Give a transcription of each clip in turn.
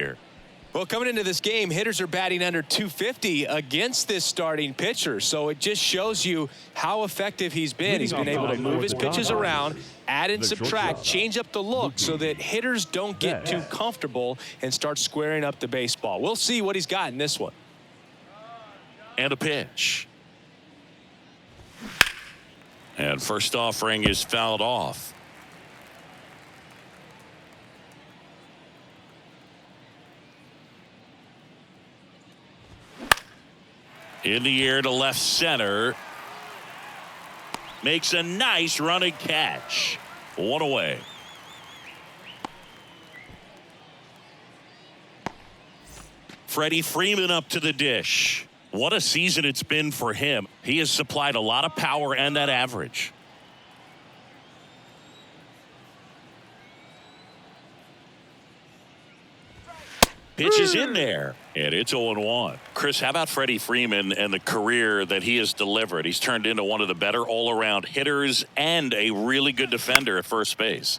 here. Well, coming into this game, hitters are batting under 250 against this starting pitcher. So it just shows you how effective he's been. He's been able to move his pitches around, add and subtract, change up the look so that hitters don't get too comfortable and start squaring up the baseball. We'll see what he's got in this one. And a pitch. And first offering is fouled off. In the air to left center. Makes a nice running catch. One away. Freddie Freeman up to the dish. What a season it's been for him. He has supplied a lot of power and that average. Pitch is in there, and it's 0-1. Chris, how about Freddie Freeman and the career that he has delivered? He's turned into one of the better all-around hitters and a really good defender at first base.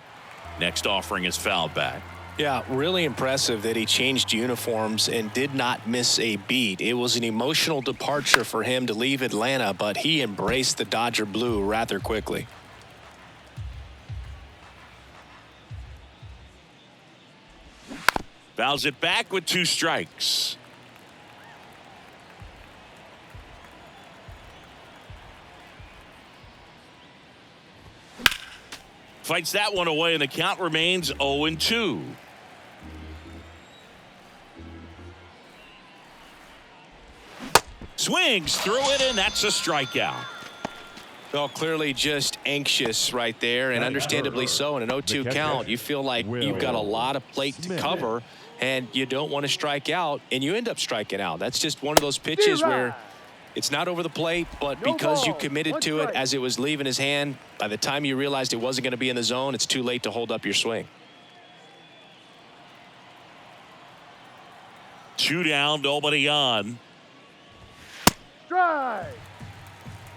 Next offering is fouled back. Yeah, really impressive that he changed uniforms and did not miss a beat. It was an emotional departure for him to leave Atlanta, but he embraced the Dodger blue rather quickly. Fouls it back with 2 strikes. Fights that one away, and the count remains 0-2. Swings through it, and that's a strikeout. Well, clearly just anxious right there, and understandably so. In an 0-2 count, you feel like you've got a lot of plate to cover, and you don't want to strike out, and you end up striking out. That's just one of those pitches where it's not over the plate, but because you committed to it as it was leaving his hand, by the time you realized it wasn't going to be in the zone, it's too late to hold up your swing. 2 down, nobody on. Strike.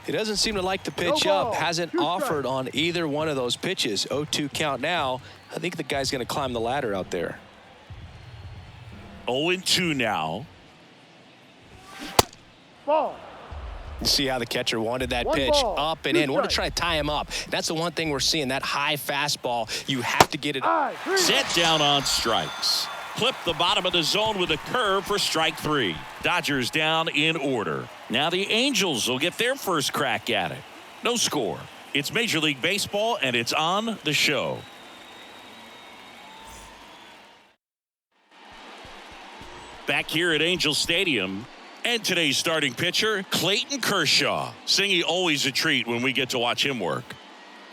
He doesn't seem to like the pitch up. Hasn't offered on either one of those pitches. 0-2 count now. I think the guy's going to climb the ladder out there. 0-2 now. Ball. You see how the catcher wanted that pitch up and in. Want to try to tie him up. That's the one thing we're seeing, that high fastball. You have to get it up. Set down on strikes. Clip the bottom of the zone with a curve for strike 3. Dodgers down in order. Now the Angels will get their first crack at it. No score. It's Major League Baseball, and it's on the show. Back here at Angel Stadium. And today's starting pitcher, Clayton Kershaw. Singy, always a treat when we get to watch him work.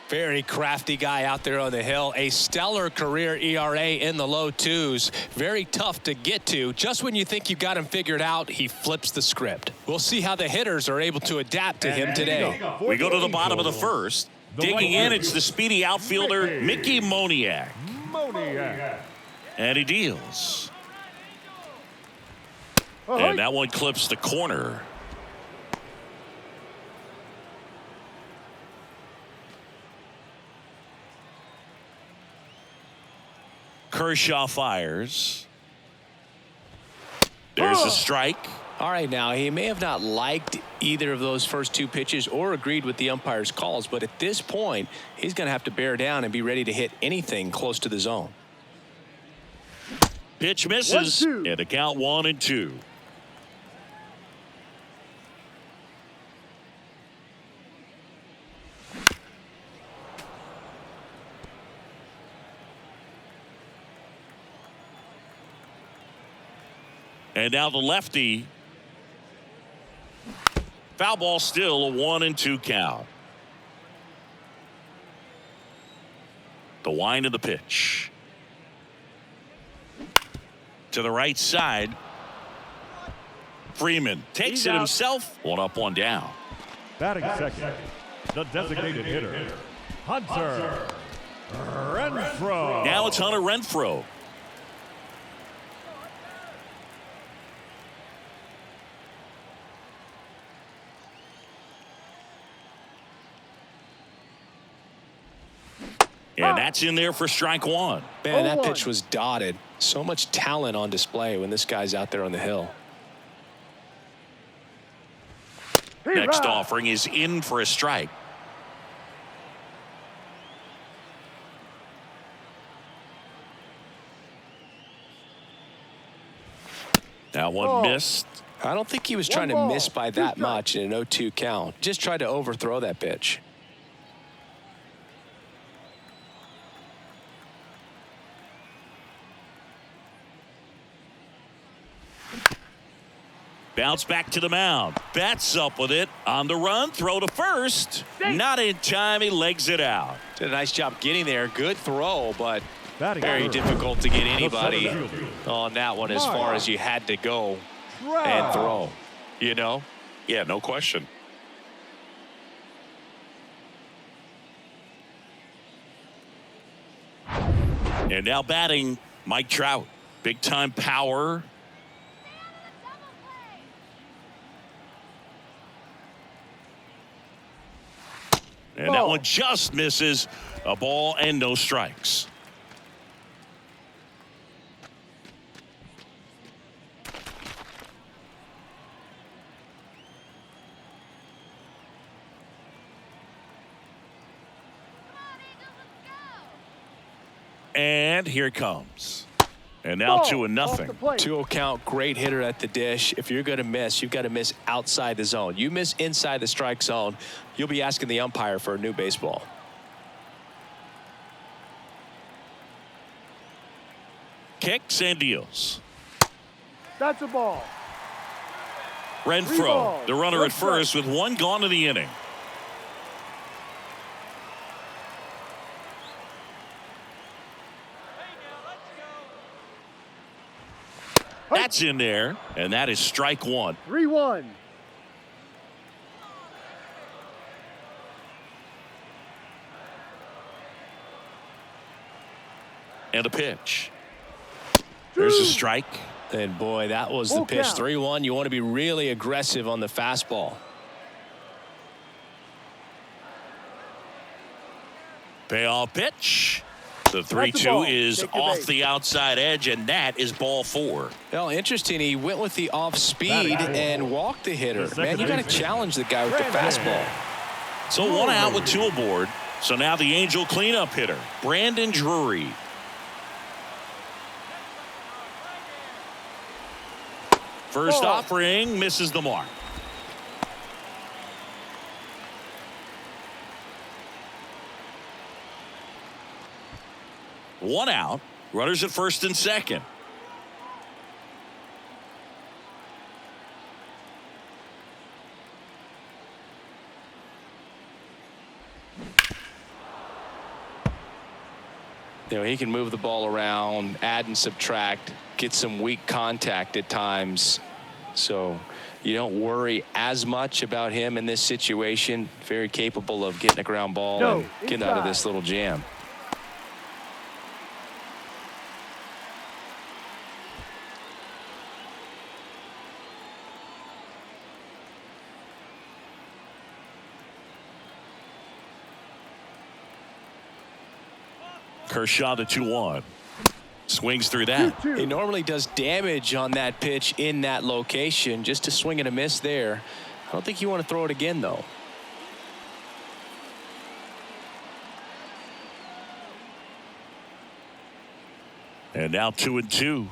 Very crafty guy out there on the hill. A stellar career ERA in the low 2s. Very tough to get to. Just when you think you got him figured out, he flips the script. We'll see how the hitters are able to adapt to him today. We go to the bottom of the first. Digging in, it's the speedy outfielder, Mickey Moniak. And he deals. And that one clips the corner. Kershaw fires. There's a strike. All right, now, he may have not liked either of those first 2 pitches or agreed with the umpire's calls, but at this point, he's going to have to bear down and be ready to hit anything close to the zone. Pitch misses, and a count 1-2. And now the lefty. Foul ball, still a 1-2 count. The wind of the pitch. To the right side. Freeman takes it himself. 1 up, 1 down. Batting second, the designated hitter, Hunter Renfroe. Now it's Hunter Renfroe. And that's in there for strike 1. Man, that pitch was dotted. So much talent on display when this guy's out there on the hill. Next offering is in for a strike. That one missed. I don't think he was trying to miss by that much in an 0-2 count. Just tried to overthrow that pitch. Bounce back to the mound. Bats up with it. On the run. Throw to first. Not in time. He legs it out. Did a nice job getting there. Good throw, but Batting very third, difficult to get anybody the center fielder, on that one as far as you had to go and throw. You know? Yeah, no question. And now batting, Mike Trout. Big time power. And that one just misses. A ball and no strikes. And here it comes. And now 2-0. 2-0 count, great hitter at the dish. If you're going to miss, you've got to miss outside the zone. You miss inside the strike zone, you'll be asking the umpire for a new baseball. Kicks and deals. That's a ball. Renfroe, the runner at first with one gone in the inning. That's in there, and that is strike one. 3-1. And a pitch. There's a strike. And boy, that was the pitch. 3-1. You want to be really aggressive on the fastball. Payoff pitch. The 3-2 is off the outside edge, and that is ball 4. Well, interesting. He went with the off speed and walked the hitter. Man, you got to challenge the guy with the fastball. So 1 out with 2 aboard. So now the Angel cleanup hitter, Brandon Drury. First offering misses the mark. One out. Runners at first and second. You know, he can move the ball around, add and subtract, get some weak contact at times. So you don't worry as much about him in this situation. Very capable of getting a ground ball and getting out of this little jam. Kershaw the 2-1. Swings through that. He normally does damage on that pitch in that location. Just a swing and a miss there. I don't think you want to throw it again, though. And now 2-2.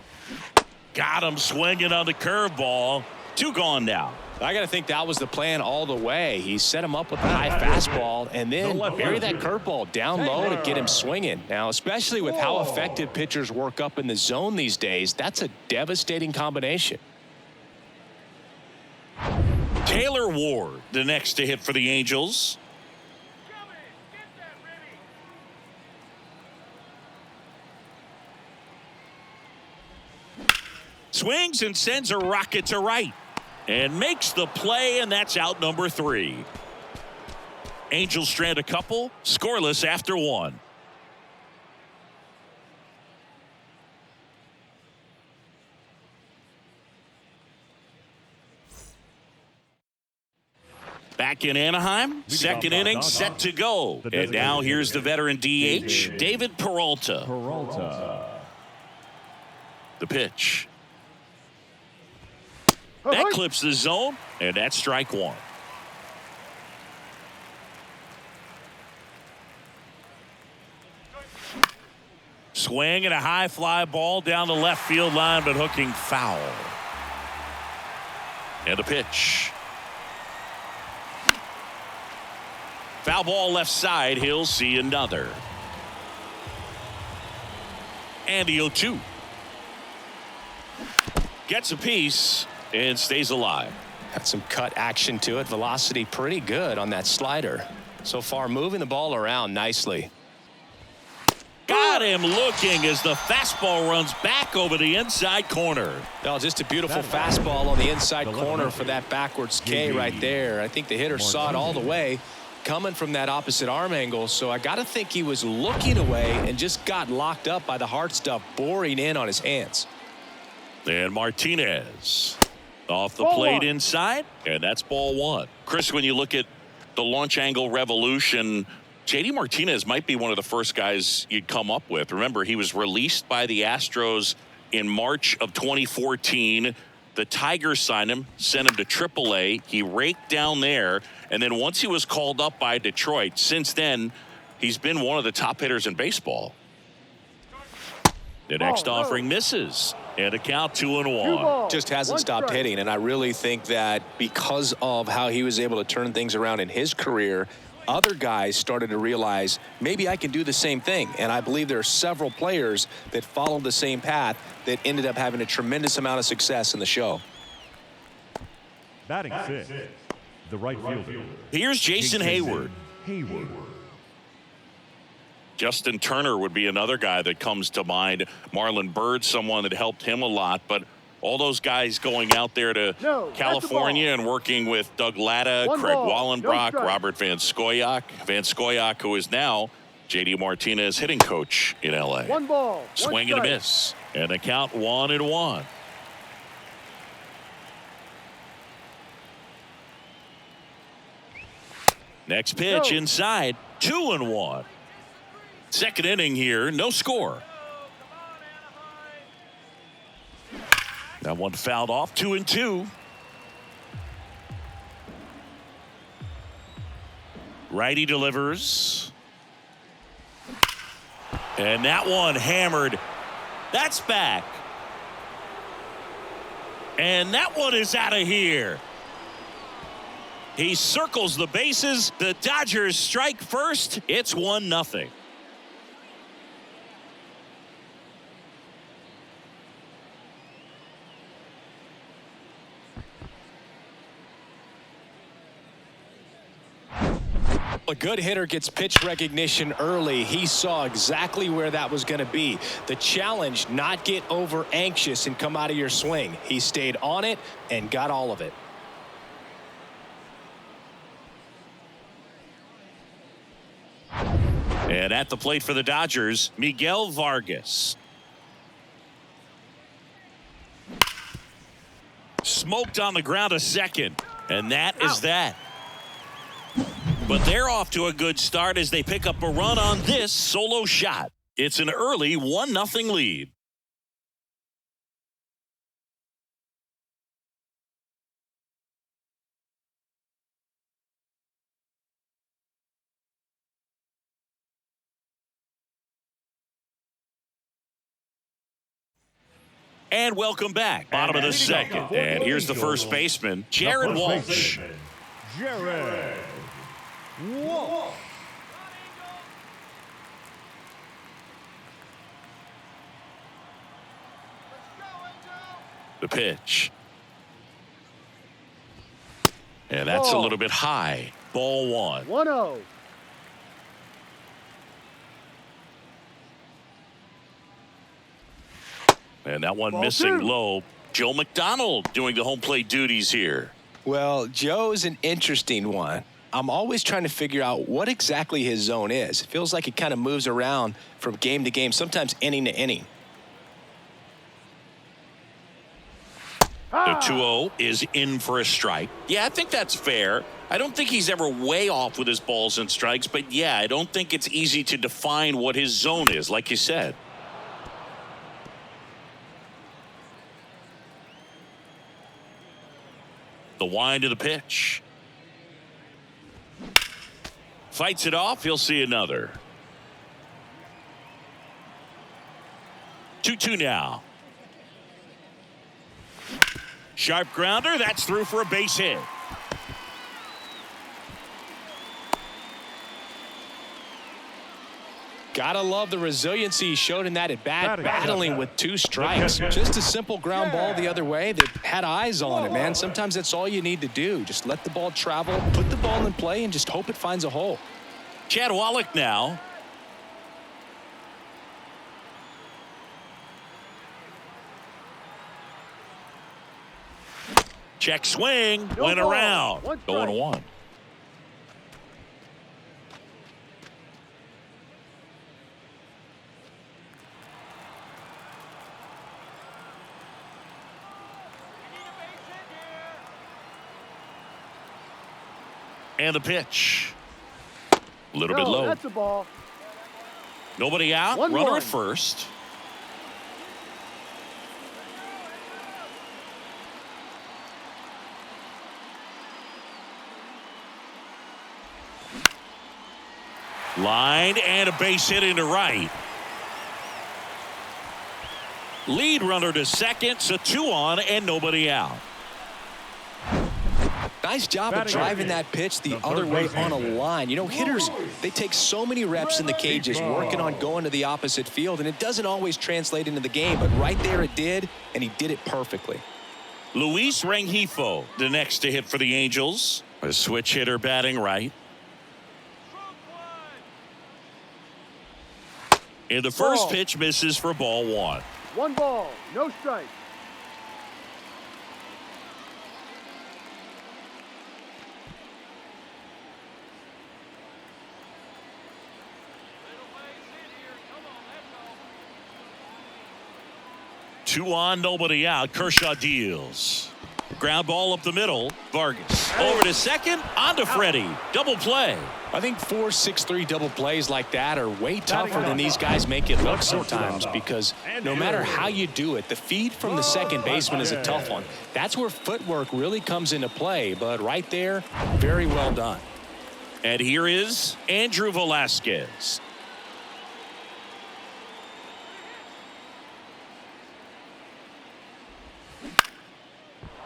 Got him swinging on the curveball. 2 gone now. I got to think that was the plan all the way. He set him up with a high fastball and then bury that curveball down low to get him swinging. Now, especially with how effective pitchers work up in the zone these days, that's a devastating combination. Taylor Ward, the next to hit for the Angels. Swings and sends a rocket to right. And makes the play, and that's out number 3. Angels strand a couple, scoreless after 1. Back in Anaheim, second inning set to go. And now here's the veteran DH, David Peralta. The pitch. That clips the zone, and that's strike one. Swing and a high fly ball down the left field line, but hooking foul. And the pitch. Foul ball left side. He'll see another. And the 0-2. Gets a piece and stays alive. Got some cut action to it. Velocity pretty good on that slider. So far, moving the ball around nicely. Got him looking as the fastball runs back over the inside corner. Well, just a beautiful fastball on the inside corner for that backwards K right there. I think the hitter saw it all the way coming from that opposite arm angle. So I got to think he was looking away and just got locked up by the hard stuff boring in on his hands. And Martinez off the plate inside, and that's ball one. Chris, when you look at the launch angle revolution, JD Martinez might be one of the first guys you'd come up with. Remember, he was released by the Astros in March of 2014. The Tigers signed him, sent him to AAA. He raked down there, and then once he was called up by Detroit, since then, he's been one of the top hitters in baseball. The next offering misses, and a count 2-1. Just hasn't stopped hitting, and I really think that because of how he was able to turn things around in his career, other guys started to realize maybe I can do the same thing. And I believe there are several players that followed the same path that ended up having a tremendous amount of success in the show. Batting sixth, the right fielder. Here's Jason Hayward. Justin Turner would be another guy that comes to mind. Marlon Byrd, someone that helped him a lot, but all those guys going out there to California and working with Doug Latta, Craig Wallenbrock, Robert Van Scoyoc. Van Scoyoc, who is now JD Martinez hitting coach in LA. One ball. Swing and a miss. And the count 1-1. Next pitch inside. 2-1. Second inning here, no score. That one fouled off. 2-2. Righty delivers. And that one hammered. That's back. And that one is out of here. He circles the bases. The Dodgers strike first. It's 1-0. A good hitter gets pitch recognition early. He saw exactly where that was going to be. The challenge, not get over anxious and come out of your swing. He stayed on it and got all of it. And at the plate for the Dodgers, Miguel Vargas. Smoked on the ground a second. And that is that. But they're off to a good start as they pick up a run on this solo shot. It's an early 1-0 lead. And welcome back. Bottom of the second. And here's the first baseman, Jared Walsh. Jared Walsh. The pitch. And that's a little bit high. Ball one. 1-0. And that one missing low. Joe McDonald doing the home plate duties here. Well, Joe's an interesting one. I'm always trying to figure out what exactly his zone is. It feels like it kind of moves around from game to game, sometimes inning to inning. The 2-0 is in for a strike. Yeah, I think that's fair. I don't think he's ever way off with his balls and strikes, but yeah, I don't think it's easy to define what his zone is, like you said. The wind of the pitch. Fights it off. He'll see another. 2-2 now. Sharp grounder. That's through for a base hit. Gotta love the resiliency he showed in that at bat, battling with 2 strikes. Just a simple ground ball the other way that had eyes on it, man. Sometimes that's all you need to do. Just let the ball travel, put the ball in play, and just hope it finds a hole. Chad Wallach now. Check swing. Went around. 0-1. And the pitch. A little bit low. That's a ball. Nobody out. 1-1. Runner at first. Line and a base hit into right. Lead runner to second, so 2 on and nobody out. Nice job of driving that pitch the other way on a line. You know, hitters, they take so many reps in the cages working on going to the opposite field, and it doesn't always translate into the game, but right there it did, and he did it perfectly. Luis Rengifo, the next to hit for the Angels. A switch hitter batting right. And the first pitch misses for ball 1. 1 ball, no strike. Two on, nobody out. Kershaw deals. Ground ball up the middle. Vargas over to second. On to Freddie. Double play. I think 4-6-3 double plays like that are way tougher than these guys make it look sometimes, because no matter how you do it, the feed from the second baseman is a tough one. That's where footwork really comes into play, but right there, very well done. And here is Andrew Velasquez.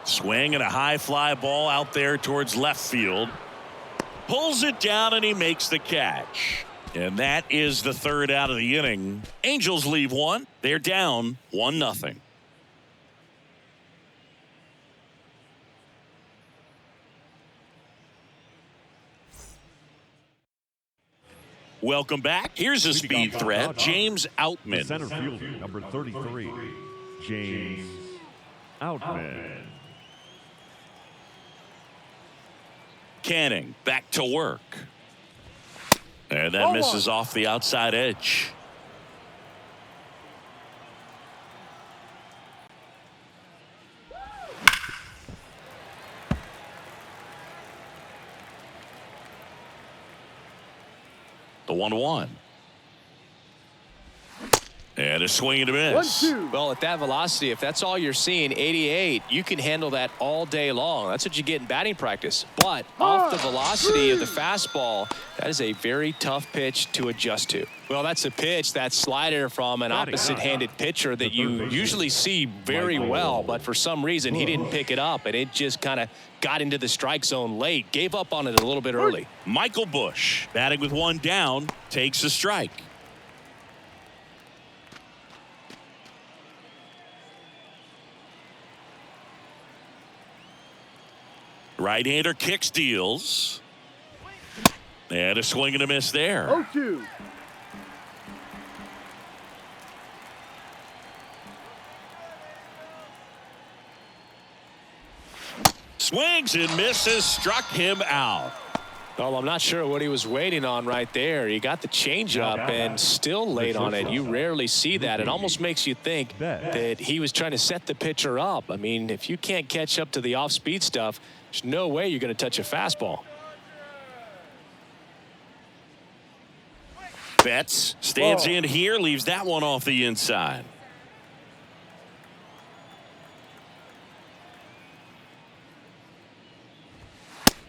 Swing and a high fly ball out there towards left field. Pulls it down and he makes the catch. And that is the 3rd out of the inning. Angels leave 1. They're down 1-0. Welcome back. Here's a speed threat. James Outman. Center fielder, number 33, James Outman. Canning back to work. And that misses off the outside edge. The 1-1. And a swing and a miss. 1-2. Well, at that velocity, if that's all you're seeing, 88, you can handle that all day long. That's what you get in batting practice. But off the velocity of the fastball, that is a very tough pitch to adjust to. Well, that's a pitch, that slider from an opposite-handed pitcher that you usually see very well, but for some reason he didn't pick it up, and it just kind of got into the strike zone late, gave up on it a little bit early. Michael Busch, batting with 1 down, takes a strike. Right-hander kicks, deals. And a swing and a miss there. 0-2. Swings and misses, struck him out. Well, I'm not sure what he was waiting on right there. He got the changeup and still late on it. You rarely see that. It almost makes you think that he was trying to set the pitcher up. I mean, if you can't catch up to the off-speed stuff, there's no way you're going to touch a fastball. Betts stands in here, leaves that one off the inside.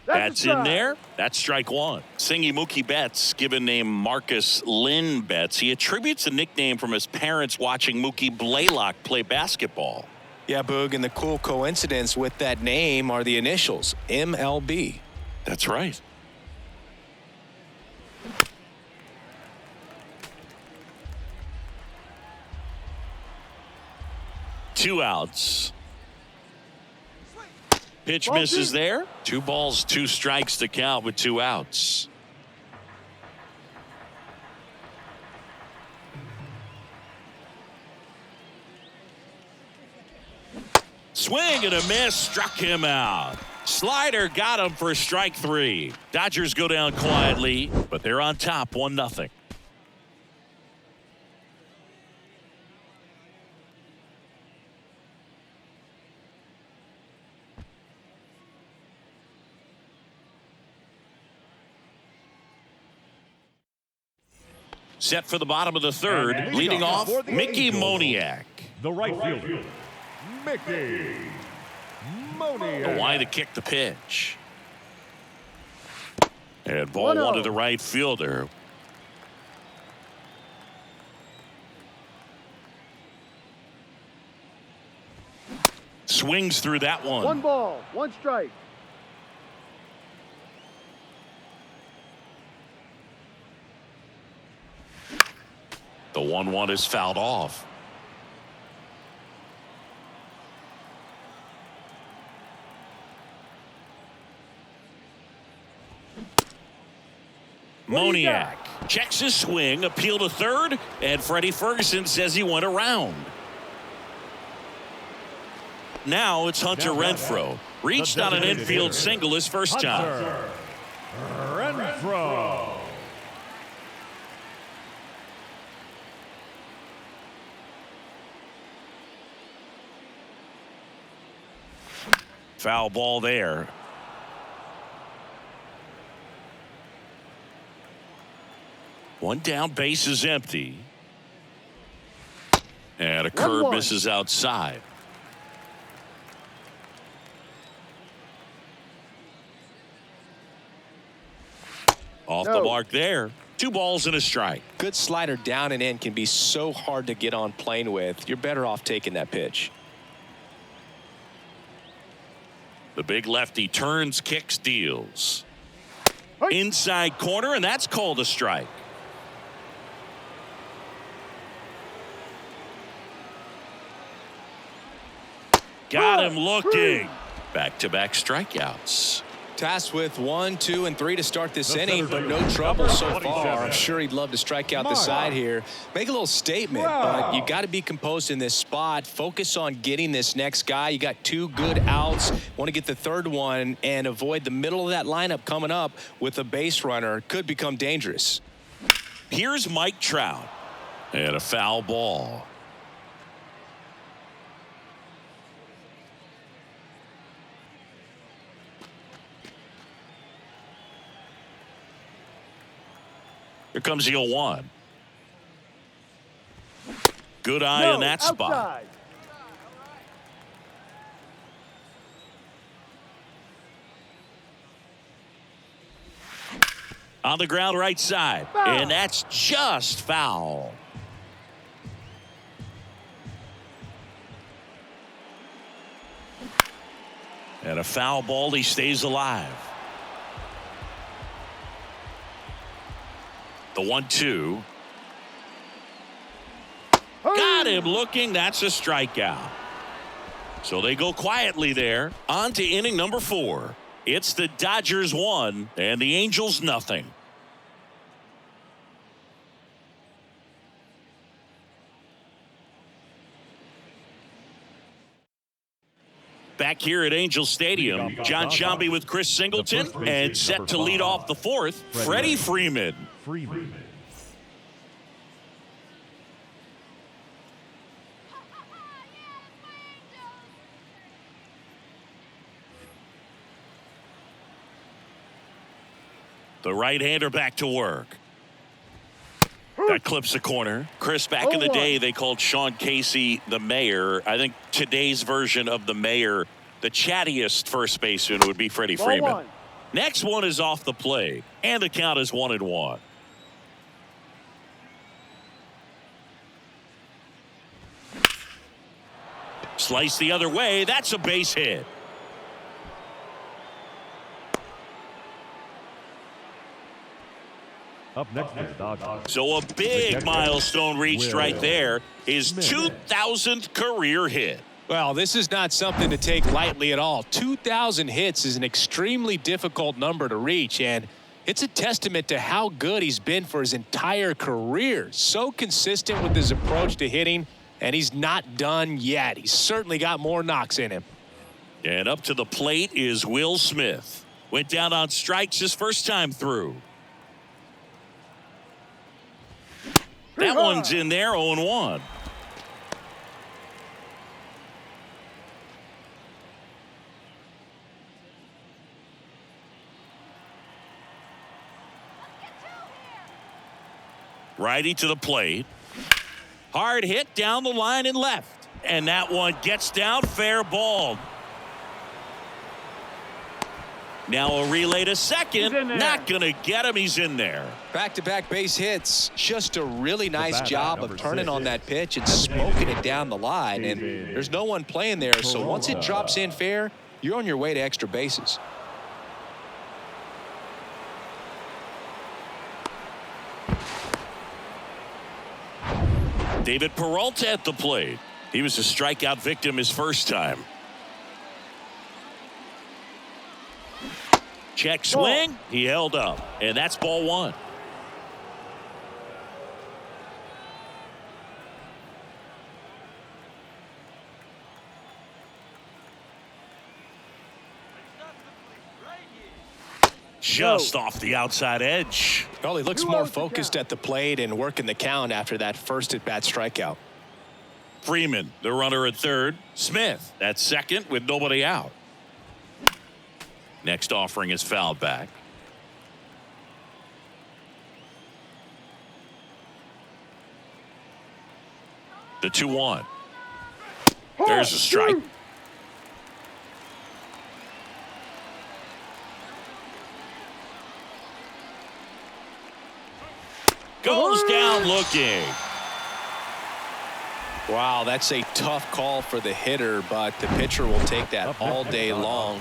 That's in there. That's strike one. Singy Mookie Betts, given name Marcus Lynn Betts. He attributes the nickname from his parents watching Mookie Blaylock play basketball. Yeah, Boog, and the cool coincidence with that name are the initials, MLB. That's right. Two outs. Pitch misses there. 2 balls, 2 strikes to count with 2 outs. Swing and a miss, struck him out. Slider got him for strike 3. Dodgers go down quietly, but they're on top 1-0. Set for the bottom of the third, leading off Mickey Moniak. The right fielder, Mickey Moniak. Why to kick the pitch. And ball 1 to the right fielder. Swings through that one. 1 ball, 1 strike. The 1-1 is fouled off. Moniak checks his swing, appeal to third, and Freddie Ferguson says he went around. Now it's Hunter Renfroe. Reached on an infield single his first time. Renfroe. Foul ball there. One down, base is empty. And a curve misses outside. Off the mark there. 2 balls and a strike. Good slider down and in can be so hard to get on plane with. You're better off taking that pitch. The big lefty turns, kicks, deals. Inside corner, and that's called a strike. Got him looking. Back-to-back strikeouts. Tasked with 1, 2, and 3 to start this inning, but no trouble so far. I'm sure he'd love to strike out the side here. Make a little statement, but you got to be composed in this spot. Focus on getting this next guy. You got 2 good outs. Want to get the third one and avoid the middle of that lineup coming up with a base runner. Could become dangerous. Here's Mike Trout. And a foul ball. Here comes the 0-1. Good eye in that spot. Outside. On the ground right side. Foul. And that's just foul. And a foul ball. He stays alive. The 1-2. Got him looking. That's a strikeout. So they go quietly there. On to inning number 4. It's the Dodgers 1 and the Angels nothing. Back here at Angel Stadium, John Sciambi with Chris Singleton, and set to lead off the 4th, Freddie Freeman. The right-hander back to work. That clips the corner. Chris, back in the day, they called Sean Casey the mayor. I think today's version of the mayor, the chattiest first baseman would be Freddie Freeman. Next one is off the plate, and the count is 1-1. Slice the other way. That's a base hit. Up next is Dodgers. So a big milestone reached right there. His 2,000th career hit. Well, this is not something to take lightly at all. 2,000 hits is an extremely difficult number to reach, and it's a testament to how good he's been for his entire career. So consistent with his approach to hitting, and he's not done yet. He's certainly got more knocks in him. And up to the plate is Will Smith. Went down on strikes his first time through. That one's in there, 0-1. Righty to the plate. Hard hit down the line and left. And that one gets down, fair ball. Now a relay to second. Not going to get him. He's in there. Back-to-back base hits. Just a really nice job of turning on that pitch and smoking it down the line. And there's no one playing there, so once it drops in fair, you're on your way to extra bases. David Peralta at the plate. He was a strikeout victim his first time. Check swing. He held up. And that's ball one. Just off the outside edge. Well, he looks more focused at the plate and working the count after that first at-bat strikeout. Freeman, the runner at third. Smith at second with nobody out. Next offering is fouled back. The 2-1. There's a strike. Goes down looking. Wow, that's a tough call for the hitter, but the pitcher will take that all day long.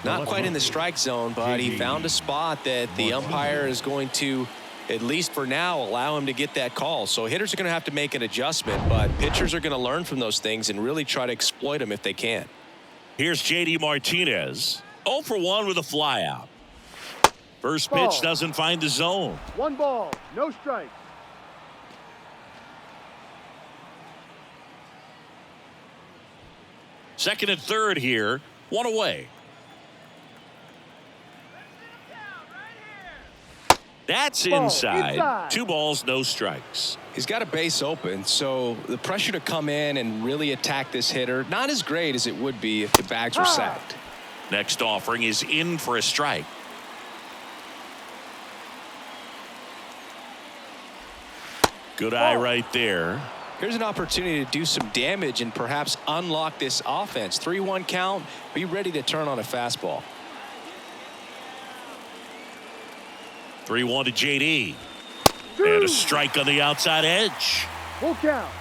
Not quite in the strike zone, but he found a spot that the umpire is going to, at least for now, allow him to get that call. So hitters are going to have to make an adjustment, but pitchers are going to learn from those things and really try to exploit them if they can. Here's J.D. Martinez. 0 for 1 with a flyout. First pitch doesn't find the zone. 1 ball, no strikes. Second and third here. 1 away. That's inside. 2 balls, no strikes. He's got a base open, so the pressure to come in and really attack this hitter, not as great as it would be if the bags were sacked. Next offering is in for a strike. Good eye right there. Here's an opportunity to do some damage and perhaps unlock this offense. 3-1 count. Be ready to turn on a fastball. 3-1 to J.D. And a strike on the outside edge. Full count.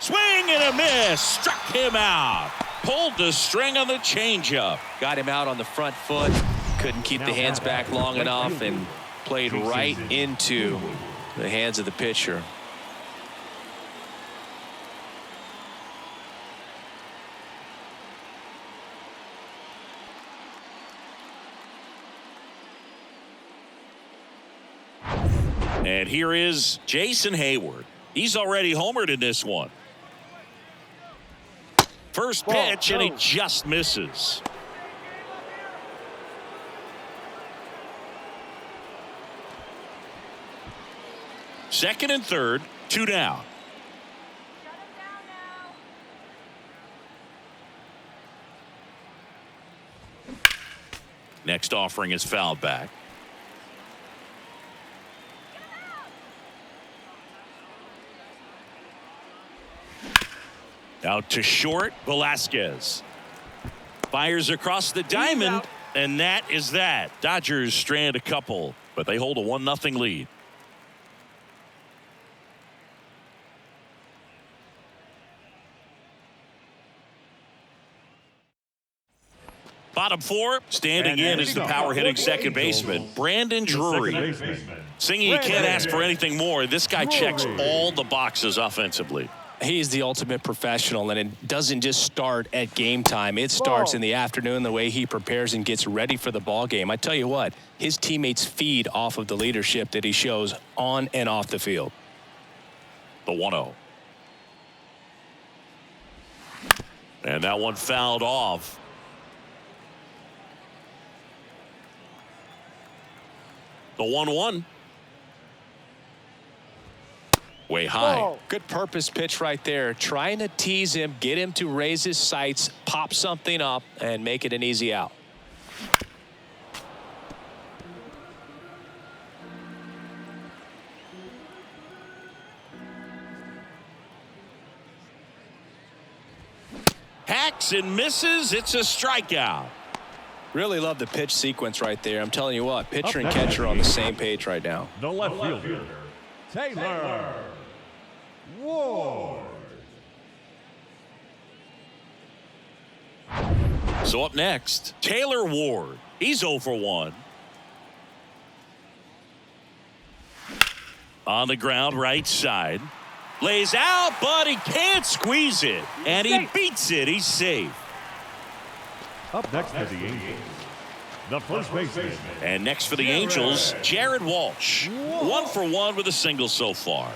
Swing and a miss. Struck him out. Pulled the string on the changeup. Got him out on the front foot. Couldn't keep the hands back long enough and played right into the hands of the pitcher. And here is Jason Hayward. He's already homered in this one. First pitch, and he just misses. Second and third, 2 down. Next offering is fouled back. Out to short, Velasquez. Fires across the diamond, and that is that. Dodgers strand a couple, but they hold a 1-0 lead. Bottom 4, standing in is the power-hitting second baseman, Brandon Drury. Singing, you can't ask for anything more. This guy checks all the boxes offensively. He's the ultimate professional, and it doesn't just start at game time. It starts in the afternoon, the way he prepares and gets ready for the ball game. I tell you what, his teammates feed off of the leadership that he shows on and off the field. The 1-0. And that one fouled off. The 1-1. Way high. Good purpose pitch right there. Trying to tease him, get him to raise his sights, pop something up, and make it an easy out. Hacks and misses. It's a strikeout. Really love the pitch sequence right there. I'm telling you what, pitcher and catcher are on the same page right now. The left fielder, Taylor Ward. So up next, Taylor Ward. He's 0 for 1. On the ground, right side. Lays out, but he can't squeeze it. And he beats it. He's safe. Up next for the Angels, the first baseman. And next for the Angels, Jared Walsh. 1 for 1 with a single so far.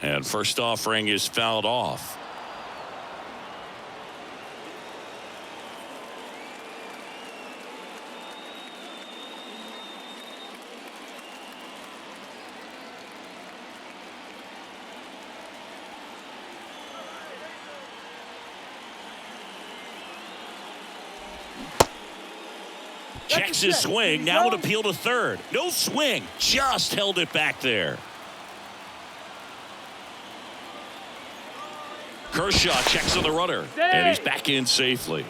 And first offering is fouled off. Checks his swing. Now would appeal to third. No swing. Just held it back there. Kershaw checks on the runner. And he's back in safely.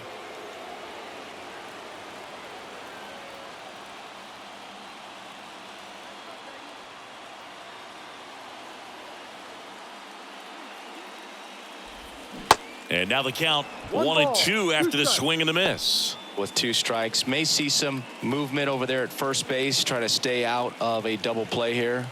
And now the count 1-2 after the swing and the miss. With 2 strikes, may see some movement over there at first base, try to stay out of a double play here.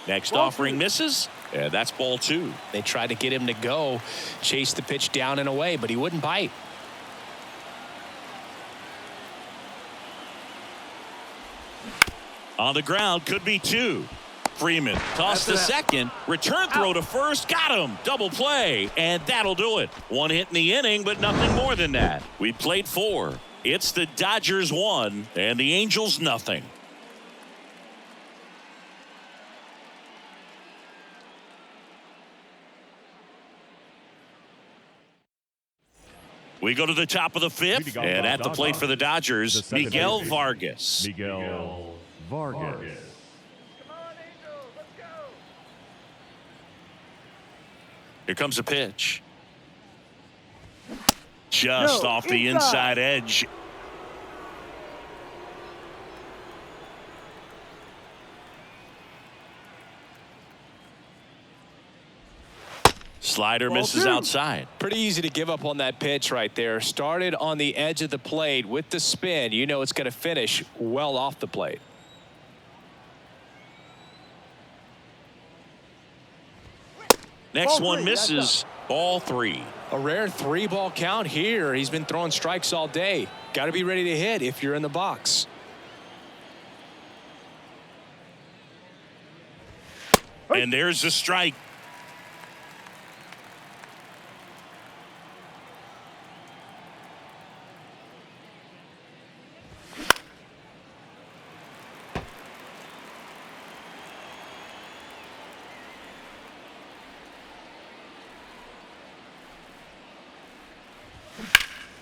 Next offering misses, and that's ball 2. They tried to get him to go, chase the pitch down and away, but he wouldn't bite. On the ground, could be 2. Freeman tossed to second, return throw to first, got him, double play, and that'll do it. 1 hit in the inning, but nothing more than that. We played 4. It's the Dodgers 1 and the Angels nothing. We go to the top of the 5th, and at the plate for the Dodgers, Miguel Vargas. Miguel Vargas. Here comes a pitch. Just off the inside edge. Slider misses outside. Pretty easy to give up on that pitch right there. Started on the edge of the plate with the spin. You know it's going to finish well off the plate. Next one misses. Ball 3. A rare 3-ball count here. He's been throwing strikes all day. Got to be ready to hit if you're in the box. And there's the strike.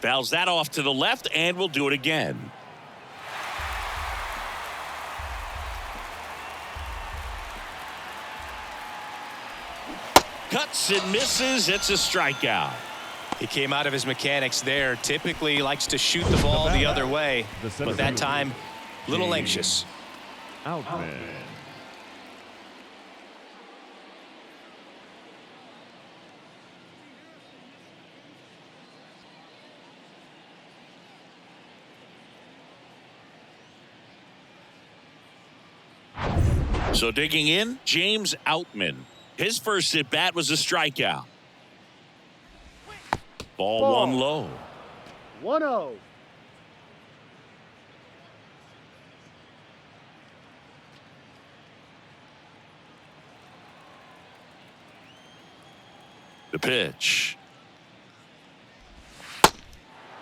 Fouls that off to the left, and we'll do it again. Cuts and misses. It's a strikeout. He came out of his mechanics there. Typically likes to shoot the ball the other way, but that time, a little anxious. Outman. So digging in, James Outman. His first at bat was a strikeout. Ball one low. 1-0. The pitch.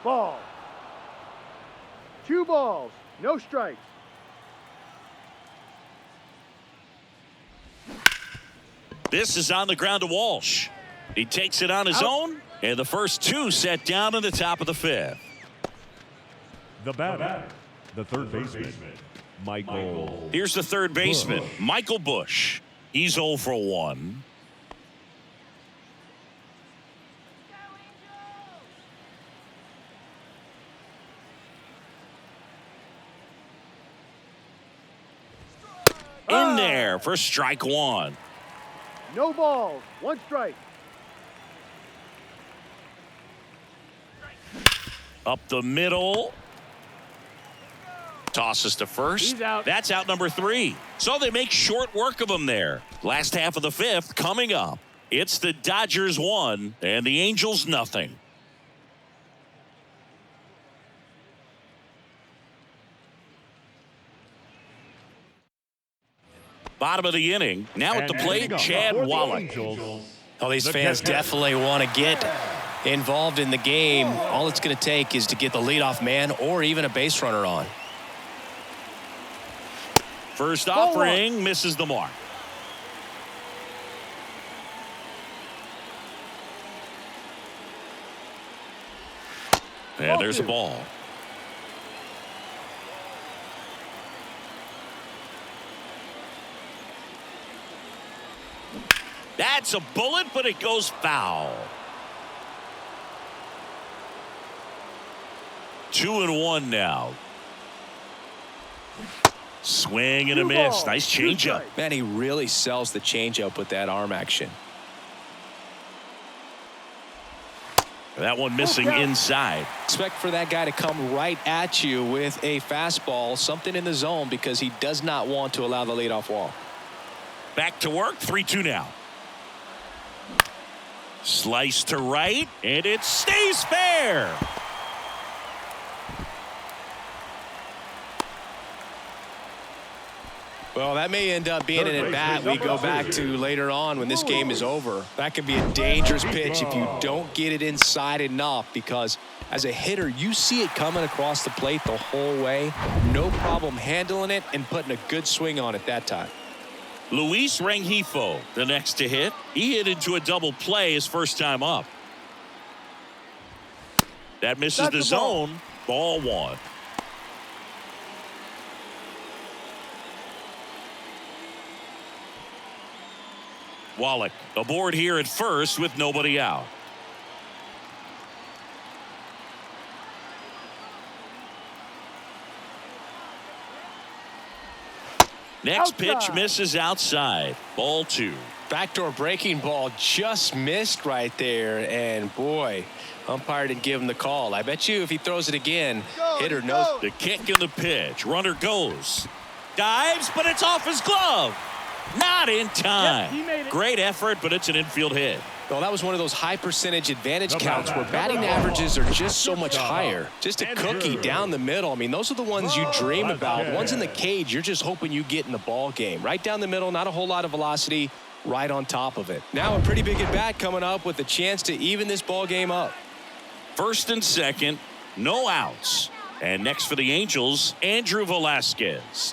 Ball. 2 balls, no strikes. This is on the ground to Walsh. He takes it on his own, and the first 2 set down in the top of the 5th. The batter, the third baseman, Michael. Here's the third baseman, Michael Bush. He's 0 for 1. In there for strike 1. No balls, 1 strike. Up the middle. Tosses to first. He's out. That's out number 3. So they make short work of him there. Last half of the 5th coming up. It's the Dodgers 1 and the Angels nothing. Bottom of the inning. Now at the plate, Chad Wallach. Oh, these fans definitely want to get involved in the game. All it's going to take is to get the leadoff man or even a base runner on. First offering misses the mark. And there's a ball. That's a bullet, but it goes foul. 2-1 now. Swing and a miss. Nice changeup. Man, he really sells the changeup with that arm action. That one missing inside. Expect for that guy to come right at you with a fastball, something in the zone, because he does not want to allow the leadoff walk. Back to work. 3-2 now. Slice to right, and it stays fair. Well, that may end up being an at-bat we go back to later on when this game is over. That could be a dangerous pitch if you don't get it inside enough, because as a hitter, you see it coming across the plate the whole way. No problem handling it and putting a good swing on it that time. Luis Rengifo, the next to hit. He hit into a double play his first time up. That misses the zone. Ball 1. Wallach aboard here at first with nobody out. Next pitch misses outside. Ball 2. Backdoor breaking ball just missed right there, and boy, umpire didn't give him the call. I bet you if he throws it again, hitter knows. The kick and the pitch. Runner goes. Dives, but it's off his glove. Not in time. Yep, he made it. Great effort, but it's an infield hit. Well, that was one of those high percentage advantage counts where batting averages are just so much higher. Just a cookie down the middle. I mean, those are the ones you dream about. Ones in the cage, you're just hoping you get in the ball game. Right down the middle, not a whole lot of velocity, right on top of it. Now a pretty big at bat coming up with a chance to even this ball game up. First and second, no outs. And next for the Angels, Andrew Velasquez.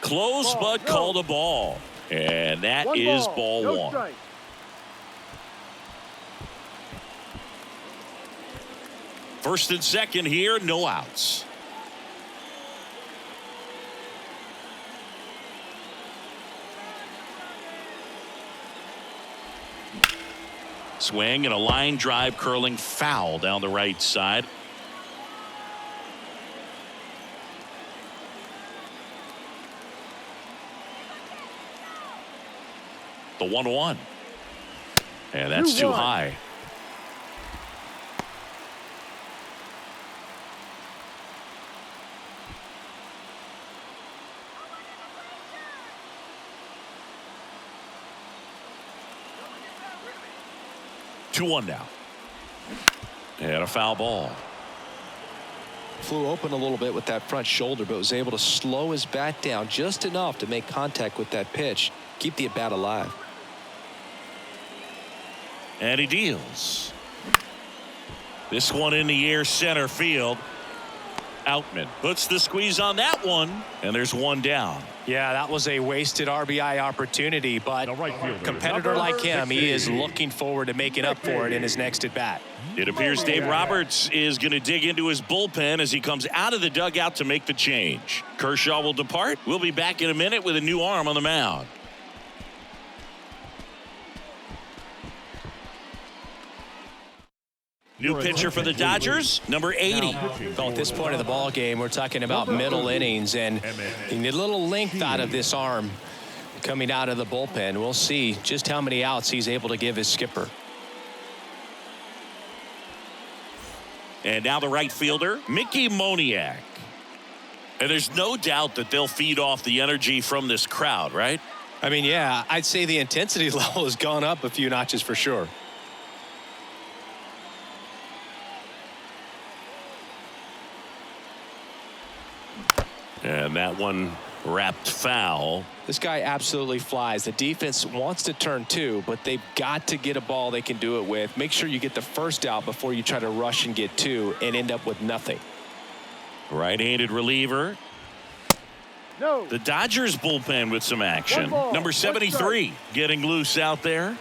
Close, but called a ball. And that is ball 1. First and second here, no outs. Swing and a line drive curling foul down the right side. The 1-1. And that's too high. Two 1 now. And a foul ball. Flew open a little bit with that front shoulder, but was able to slow his bat down just enough to make contact with that pitch. Keep the at bat alive. And he deals. This one in the air center field. Outman puts the squeeze on that one, and there's one down. Yeah, that was a wasted RBI opportunity, but a competitor like him, he is looking forward to making up for it in his next at bat. It appears Dave Roberts is going to dig into his bullpen as he comes out of the dugout to make the change. Kershaw will depart. We'll be back in a minute with a new arm on the mound. New pitcher for the Dodgers, number 80. Well, at this point of the ball game, we're talking about middle innings, and you need a little length out of this arm coming out of the bullpen. We'll see just how many outs he's able to give his skipper. And now the right fielder, Mickey Moniak. And there's no doubt that they'll feed off the energy from this crowd, right? I mean, yeah, I'd say the intensity level has gone up a few notches for sure. And that one wrapped foul. This guy absolutely flies. The defense wants to turn two, but they've got to get a ball they can do it with. Make sure you get the first out before you try to rush and get two and end up with nothing. Right-handed reliever. No. The Dodgers bullpen with some action. Number 73 getting loose out there.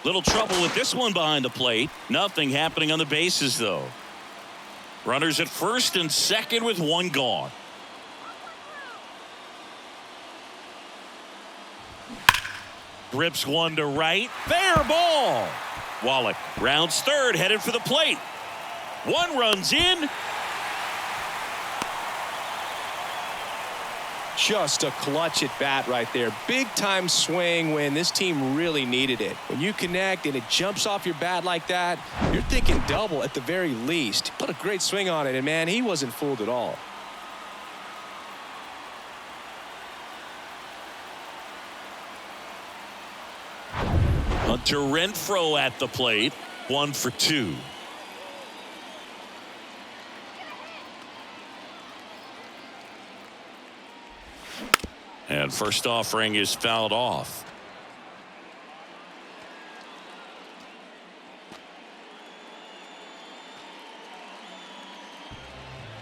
Little trouble with this one behind the plate. Nothing happening on the bases, though. Runners at first and second with one gone. Rips one to right. Fair ball. Wallach rounds third, headed for the plate. One runs in. Just a clutch at bat right there. Big time swing when this team really needed it. When you connect and it jumps off your bat like that, you're thinking double at the very least. Put a great swing on it, and man, he wasn't fooled at all. Hunter Renfroe at the plate. 1 for 2. And first offering is fouled off.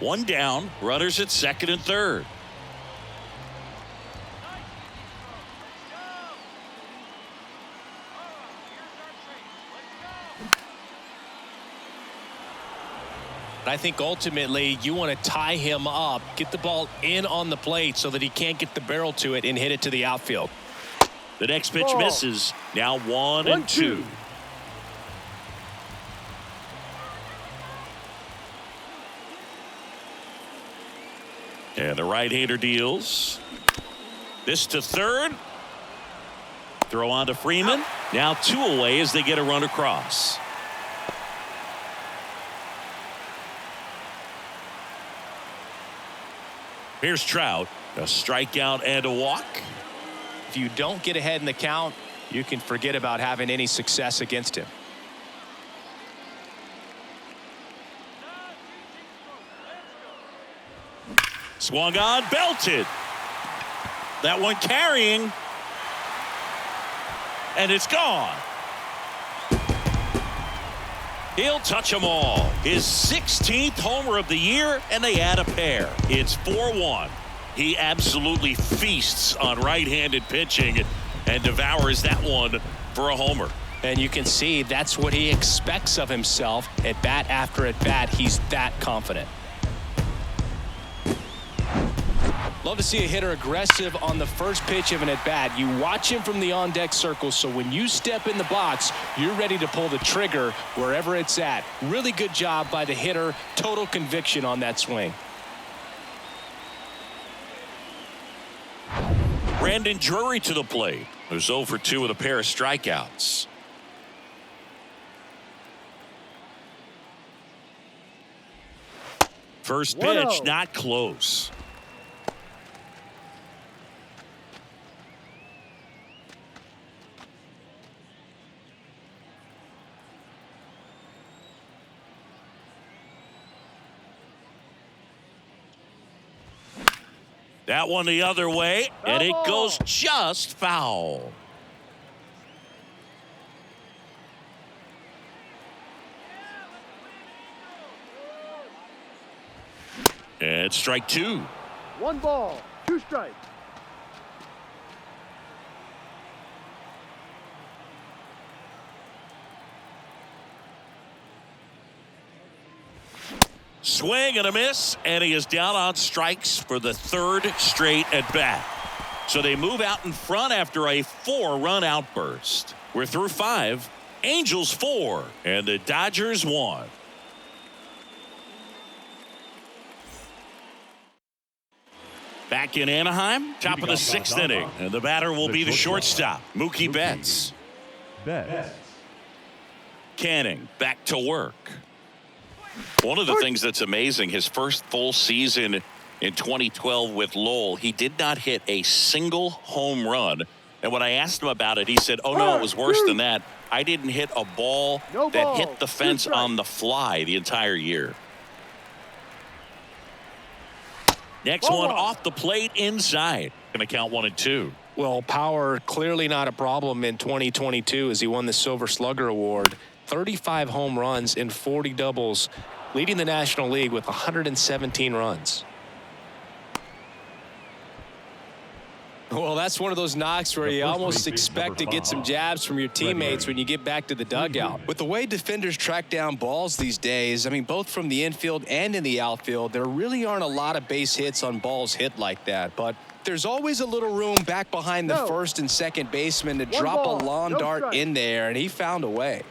One down, runners at second and third. I think ultimately you want to tie him up, get the ball in on the plate so that he can't get the barrel to it and hit it to the outfield. The next pitch misses. Now 1-2. And the right-hander deals. This to third. Throw on to Freeman. Now 2 away as they get a run across. Here's Trout. A strikeout and a walk. If you don't get ahead in the count, you can forget about having any success against him. Swung on, belted. That one carrying. And it's gone. He'll touch them all. His 16th homer of the year, and they add a pair. It's 4-1. He absolutely feasts on right-handed pitching and devours that one for a homer. And you can see that's what he expects of himself at bat after at bat. He's that confident. Love to see a hitter aggressive on the first pitch of an at-bat. You watch him from the on-deck circle, so when you step in the box, you're ready to pull the trigger wherever it's at. Really good job by the hitter. Total conviction on that swing. Brandon Drury to the plate. There's 0 for 2 with a pair of strikeouts. First pitch, not close. That one the other way, and it goes just foul. And strike 2. 1 ball, 2 strikes. Swing and a miss, and he is down on strikes for the 3rd straight at bat. So they move out in front after a 4-run outburst. We're through 5. Angels 4 and the Dodgers 1. Back in Anaheim, top of the 6th inning, and the batter will be the shortstop, Mookie Betts. Canning back to work. One of the things that's amazing, his first full season in 2012 with Lowell, he did not hit a single home run. And when I asked him about it, he said, oh, no, it was worse than that. I didn't hit a ball that hit the fence on the fly the entire year. Next one off the plate inside. Going to count 1 and 2. Well, power clearly not a problem in 2022 as he won the Silver Slugger Award. 35 home runs and 40 doubles, leading the National League with 117 runs. Well, that's one of those knocks where you almost expect to get some jabs from your teammates when you get back to the dugout. With the way defenders track down balls these days, I mean, both from the infield and in the outfield, there really aren't a lot of base hits on balls hit like that. But there's always a little room back behind the first and second baseman to drop a lawn dart in there, and he found a way.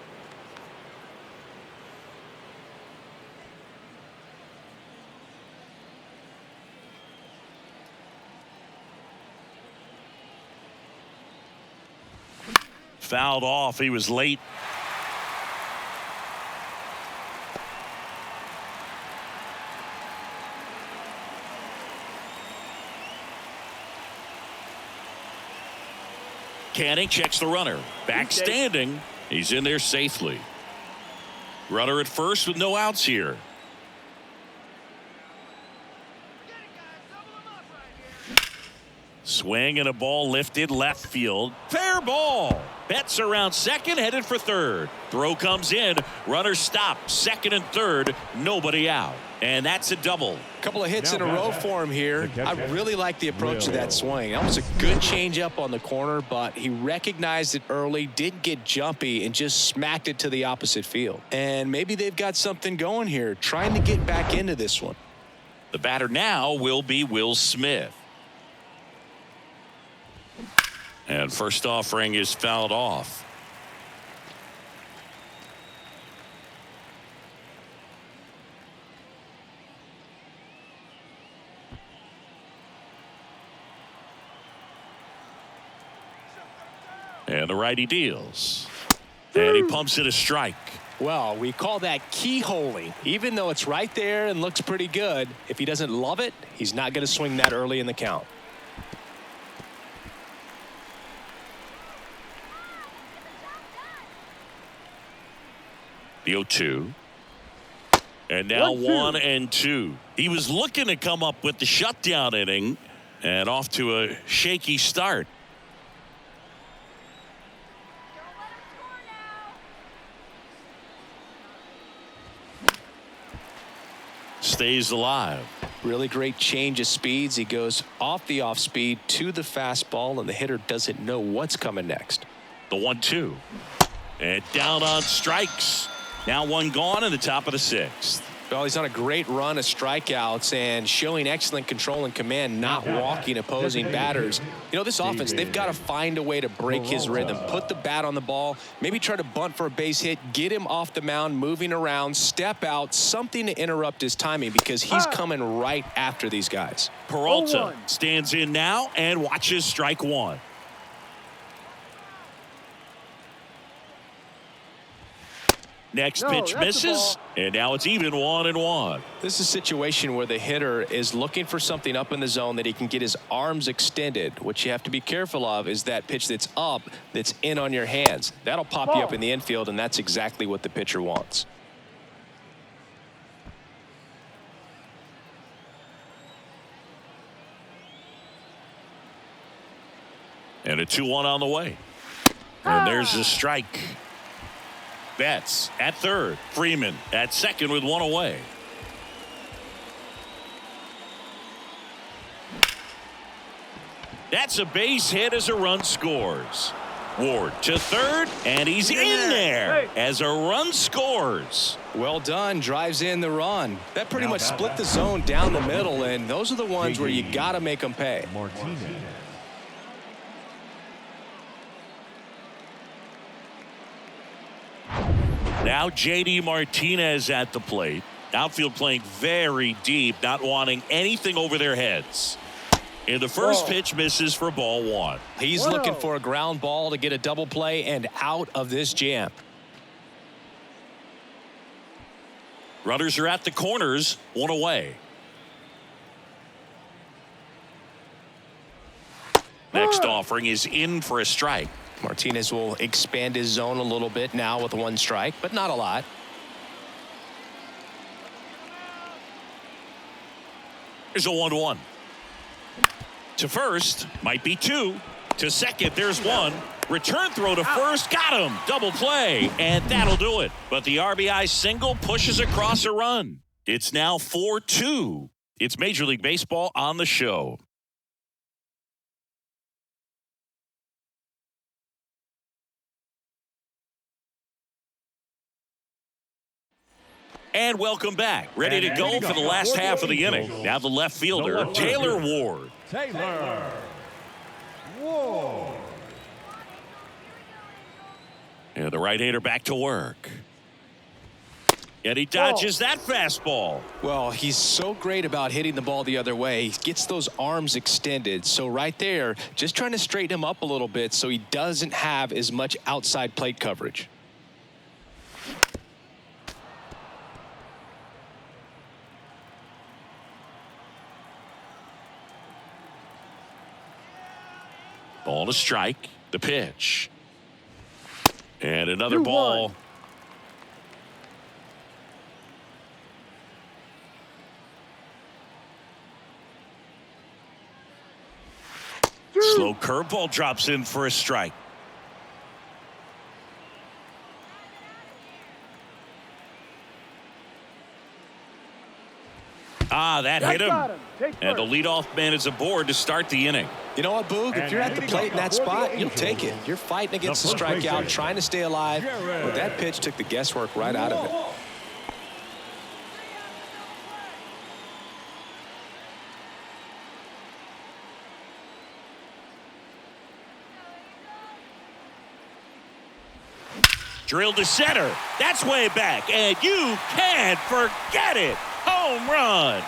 Fouled off. He was late. Canning checks the runner. Back standing. He's in there safely. Runner at first with no outs here. Swing and a ball lifted left field. Fair ball. Betts around second, headed for third. Throw comes in. Runner stopped. Second and third. Nobody out. And that's a double. Couple of hits in a row for him here. I really like the approach to that swing. That was a good changeup on the corner, but he recognized it early, didn't get jumpy, and just smacked it to the opposite field. And maybe they've got something going here, trying to get back into this one. The batter now will be Will Smith. And first offering is fouled off. And the righty deals. And he pumps it a strike. Well, we call that keyholing. Even though it's right there and looks pretty good, if he doesn't love it, he's not going to swing that early in the count. The 0-2. And now 1-2. He was looking to come up with the shutdown inning and off to a shaky start. stays alive. Really great change of speeds. He goes off the off speed to the fastball, and the hitter doesn't know what's coming next. The 1-2. And down on strikes. Now one gone in the top of the 6th. Well, he's on a great run of strikeouts and showing excellent control and command, not walking opposing batters. You know, this offense, they've got to find a way to break his rhythm, put the bat on the ball, maybe try to bunt for a base hit, get him off the mound, moving around, step out, something to interrupt his timing because he's coming right after these guys. Peralta stands in now and watches strike 1. Next pitch misses, and now it's even 1-1. This is a situation where the hitter is looking for something up in the zone that he can get his arms extended. What you have to be careful of is that pitch that's up, that's in on your hands. That'll pop you up in the infield, and that's exactly what the pitcher wants. And a 2-1 on the way. And there's the strike. Betts at third. Freeman at second with 1 away. That's a base hit as a run scores. Ward to third, and he's in there as a run scores. Well done. Drives in the run. That pretty much split the zone down the middle, and those are the ones where you got to make them pay. Martinez. Now J.D. Martinez at the plate. Outfield playing very deep, not wanting anything over their heads. And the first pitch misses for ball 1. He's looking for a ground ball to get a double play and out of this jam. Runners are at the corners, 1 away. Next offering is in for a strike. Martinez will expand his zone a little bit now with 1 strike, but not a lot. There's a 1-1. To first, might be 2. To second, there's 1. Return throw to first, got him. Double play, and that'll do it. But the RBI single pushes across a run. It's now 4-2. It's Major League Baseball on the show. And welcome back. Ready to go for the last half of the inning. Now the left fielder, Taylor Ward. Taylor Ward. And the right-hander back to work. And he dodges that fastball. Well, he's so great about hitting the ball the other way. He gets those arms extended. So right there, just trying to straighten him up a little bit so he doesn't have as much outside plate coverage. Ball to strike. The pitch. And another ball. Slow curveball drops in for a strike. That hit him. And the leadoff man is aboard to start the inning. You know what, Boog? If you're at the plate in that spot, you'll take it. You're fighting against the strikeout, trying to stay alive. But that pitch took the guesswork right out of it. Drilled to center. That's way back. And you can't forget it. Home run.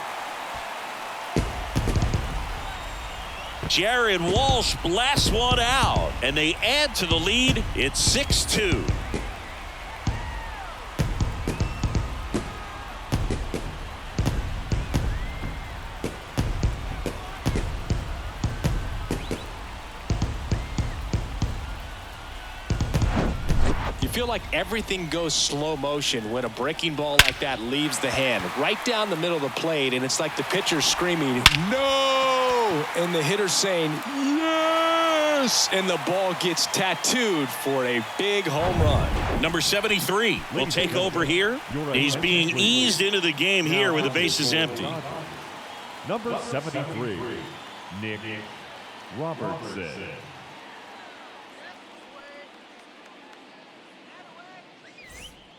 Jared Walsh blasts one out, and they add to the lead. It's 6-2. You feel like everything goes slow motion when a breaking ball like that leaves the hand right down the middle of the plate, and it's like the pitcher screaming, "No!" and the hitter saying, "Yes!" and the ball gets tattooed for a big home run. Number 73 will take over here. He's being eased into the game here with the bases empty. Number 73, Nick Robertson.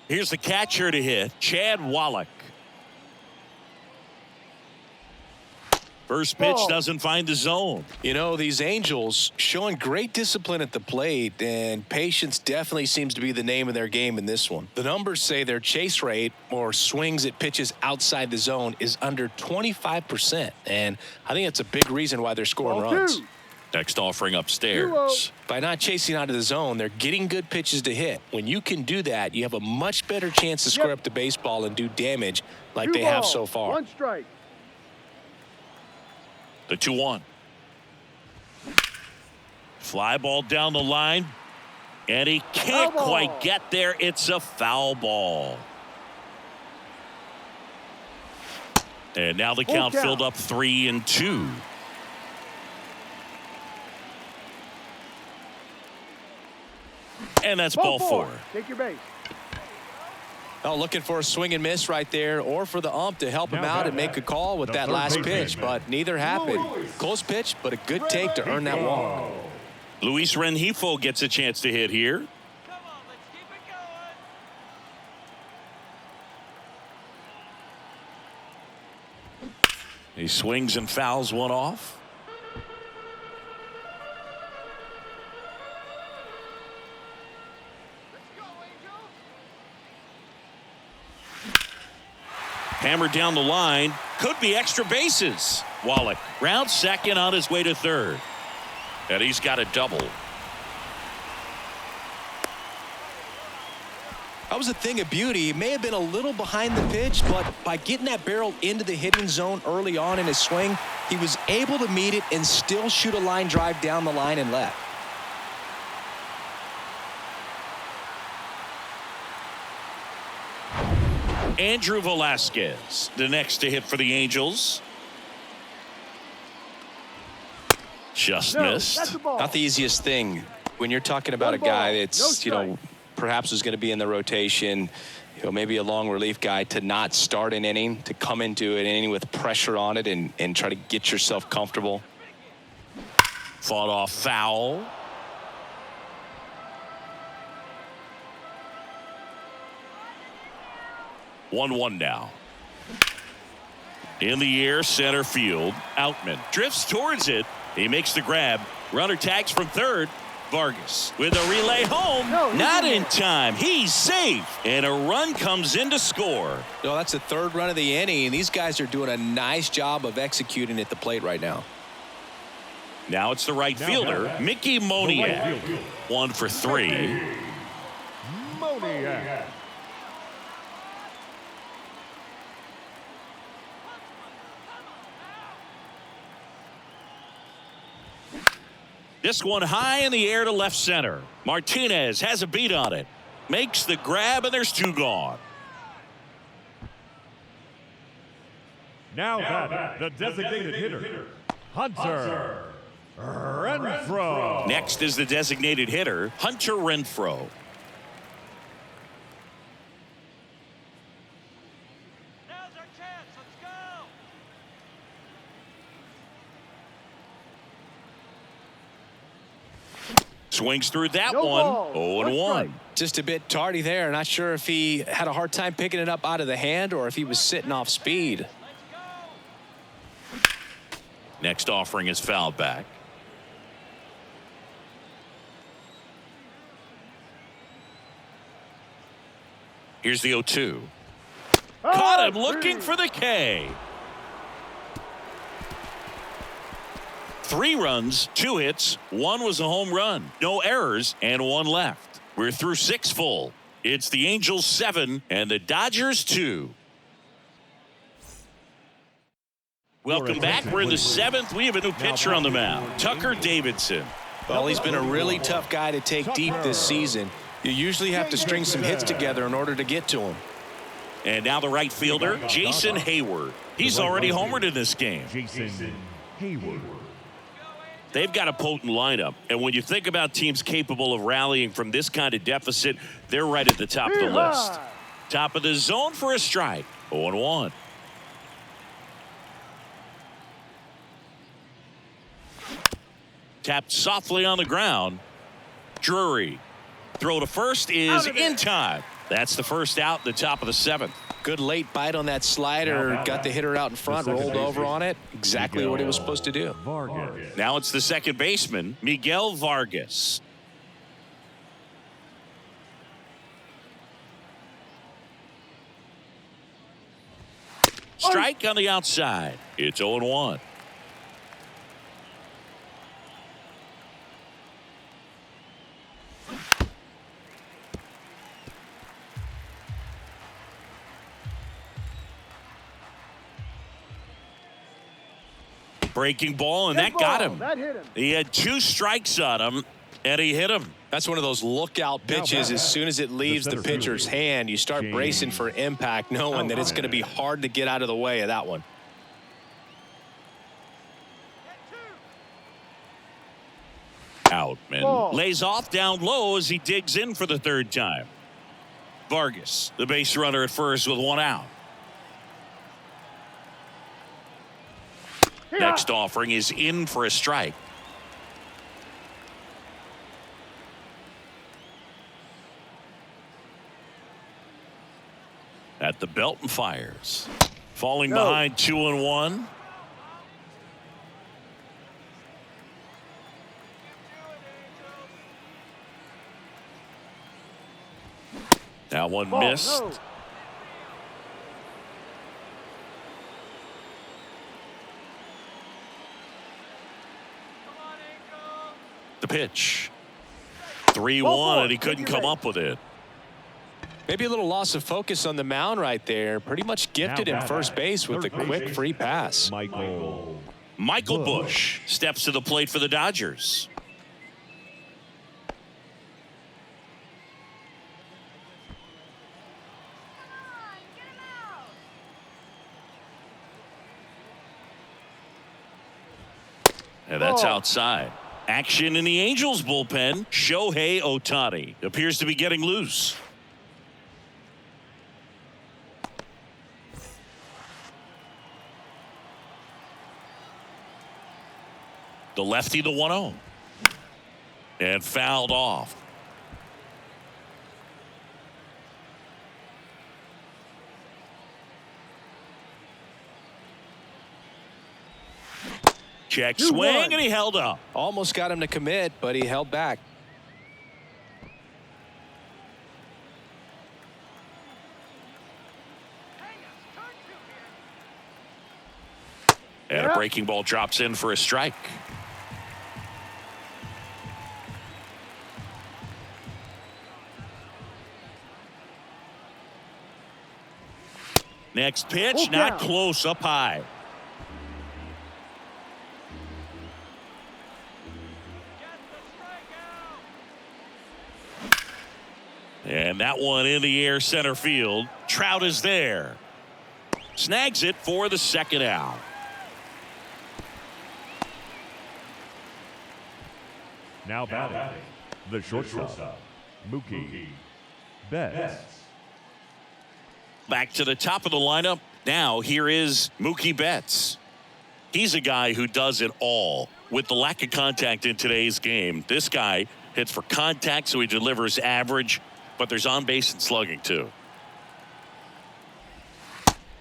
Here's the catcher to hit, Chad Wallach. First pitch doesn't find the zone. You know, these Angels showing great discipline at the plate, and patience definitely seems to be the name of their game in this one. The numbers say their chase rate, or swings at pitches outside the zone, is under 25%, and I think that's a big reason why they're scoring runs. Next offering upstairs. By not chasing out of the zone, they're getting good pitches to hit. When you can do that, you have a much better chance to square up the baseball and do damage like they have so far. 1 strike. The 2-1. Fly ball down the line. And he can't quite get there. It's a foul ball. And now the count filled up 3-2. And that's ball 4. Take your base. Oh, looking for a swing and miss right there, or for the ump to help him out and make a call with that last pitch, but neither happened. Close pitch, but a good take to earn that walk. Luis Rengifo gets a chance to hit here. Come on, let's keep it going. He swings and fouls one off. Hammered down the line. Could be extra bases. Wallach round second on his way to third. And he's got a double. That was a thing of beauty. He may have been a little behind the pitch, but by getting that barrel into the hitting zone early on in his swing, he was able to meet it and still shoot a line drive down the line and left. Andrew Velasquez, the next to hit for the Angels. Just missed. Not the easiest thing when you're talking about a guy that's, perhaps is going to be in the rotation, maybe a long relief guy, to not start an inning, to come into an inning with pressure on it and try to get yourself comfortable. Fought off foul. One now. In the air, center field. Outman drifts towards it. He makes the grab. Runner tags from third. Vargas with a relay home. Not in time. He's safe. And a run comes in to score. That's the third run of the inning, and these guys are doing a nice job of executing at the plate right now. Now it's the right fielder, Mickey Moniak. 1 for 3. Moniak. This one high in the air to left center. Martinez has a beat on it. Makes the grab, and there's 2 gone. Now that the designated hitter, Hunter Renfroe. Next is the designated hitter, Hunter Renfroe. Now's our chance. Let's go. Swings through that one. 0-1. Just a bit tardy there. Not sure if he had a hard time picking it up out of the hand or if he was sitting off speed. Next offering is fouled back. Here's the 0-2. Caught him looking for the K. 3 runs, 2 hits, 1 was a home run. No errors, and 1 left. We're through 6 full. It's the Angels 7 and the Dodgers 2. Welcome back. We're in the 7th. We have a new pitcher on the mound, Tucker Davidson. Well, he's been a really tough guy to take deep this season. You usually have to string some hits together in order to get to him. And now the right fielder, Jason Hayward. He's already homered in this game. Jason Hayward. they've got a potent lineup. And when you think about teams capable of rallying from this kind of deficit, they're right at the top of the list. Top of the zone for a strike. 0-1. Tapped softly on the ground. Drury. Throw to first is in time. That's the first out, the top of the 7th. Good late bite on that slider. Got the hitter out in front, rolled over on it. Exactly what he was supposed to do. Now it's the second baseman, Miguel Vargas. Strike on the outside. It's 0-1. Breaking ball, and that got him. That hit him. He had 2 strikes on him, and he hit him. That's one of those lookout pitches. As soon as it leaves the pitcher's hand, you start bracing for impact, knowing that it's going to be hard to get out of the way of that one. Outman lays off down low as he digs in for the 3rd time. Vargas, the base runner at first with 1 out. Next offering is in for a strike. At the belt and fires. Falling behind 2-1. That one missed. No. The pitch. 3-1, and he couldn't come up with it. Maybe a little loss of focus on the mound right there. Pretty much gifted him first base with a quick free pass. Michael Busch steps to the plate for the Dodgers. And that's outside. Action in the Angels bullpen. Shohei Ohtani appears to be getting loose. The lefty, the 1-0. And fouled off. Check swing, and he held up. Almost got him to commit, but he held back. And a breaking ball drops in for a strike. Next pitch, not close, up high. And that one in the air center field. Trout is there. Snags it for the 2nd out. Now batting, the shortstop, Mookie Betts. Back to the top of the lineup. Now here is Mookie Betts. He's a guy who does it all. With the lack of contact in today's game, this guy hits for contact, so he delivers average, but there's on base and slugging too.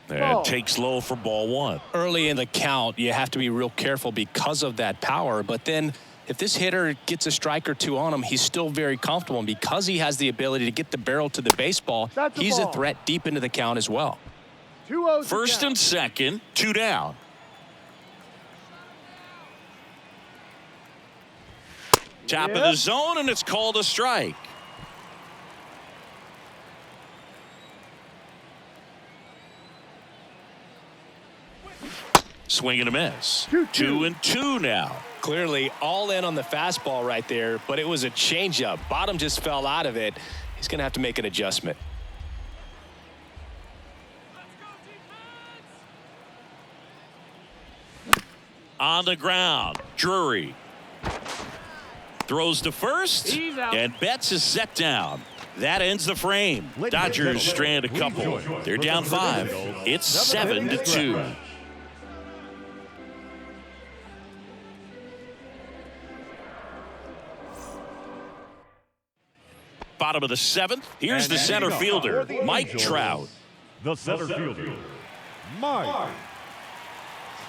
And takes low for ball 1. Early in the count, you have to be real careful because of that power. But then if this hitter gets a strike or 2 on him, he's still very comfortable. And because he has the ability to get the barrel to the baseball, he's a threat deep into the count as well. 2-0 First and second, 2 down. Top of the zone, and it's called a strike. Swing and a miss. 2-2 now. Clearly all in on the fastball right there, but it was a changeup. Bottom just fell out of it. He's going to have to make an adjustment. On the ground, Drury. Throws to first, He's out. and Betts is set down. That ends the frame. Dodgers strand a couple. They're down 5. It's 7-2. Bottom of the 7th. Here's the center fielder, Mike Trout. The center fielder, Mike.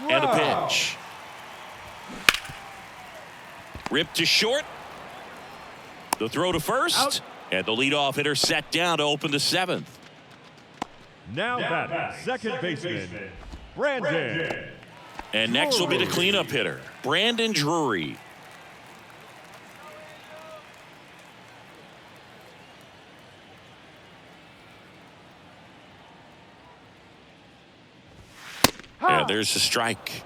And a pitch. Ripped to short. The throw to first. Out. And the leadoff hitter set down to open the 7th. Now batting, second baseman, Brandon. And next will be the cleanup hitter, Brandon Drury. And there's the strike.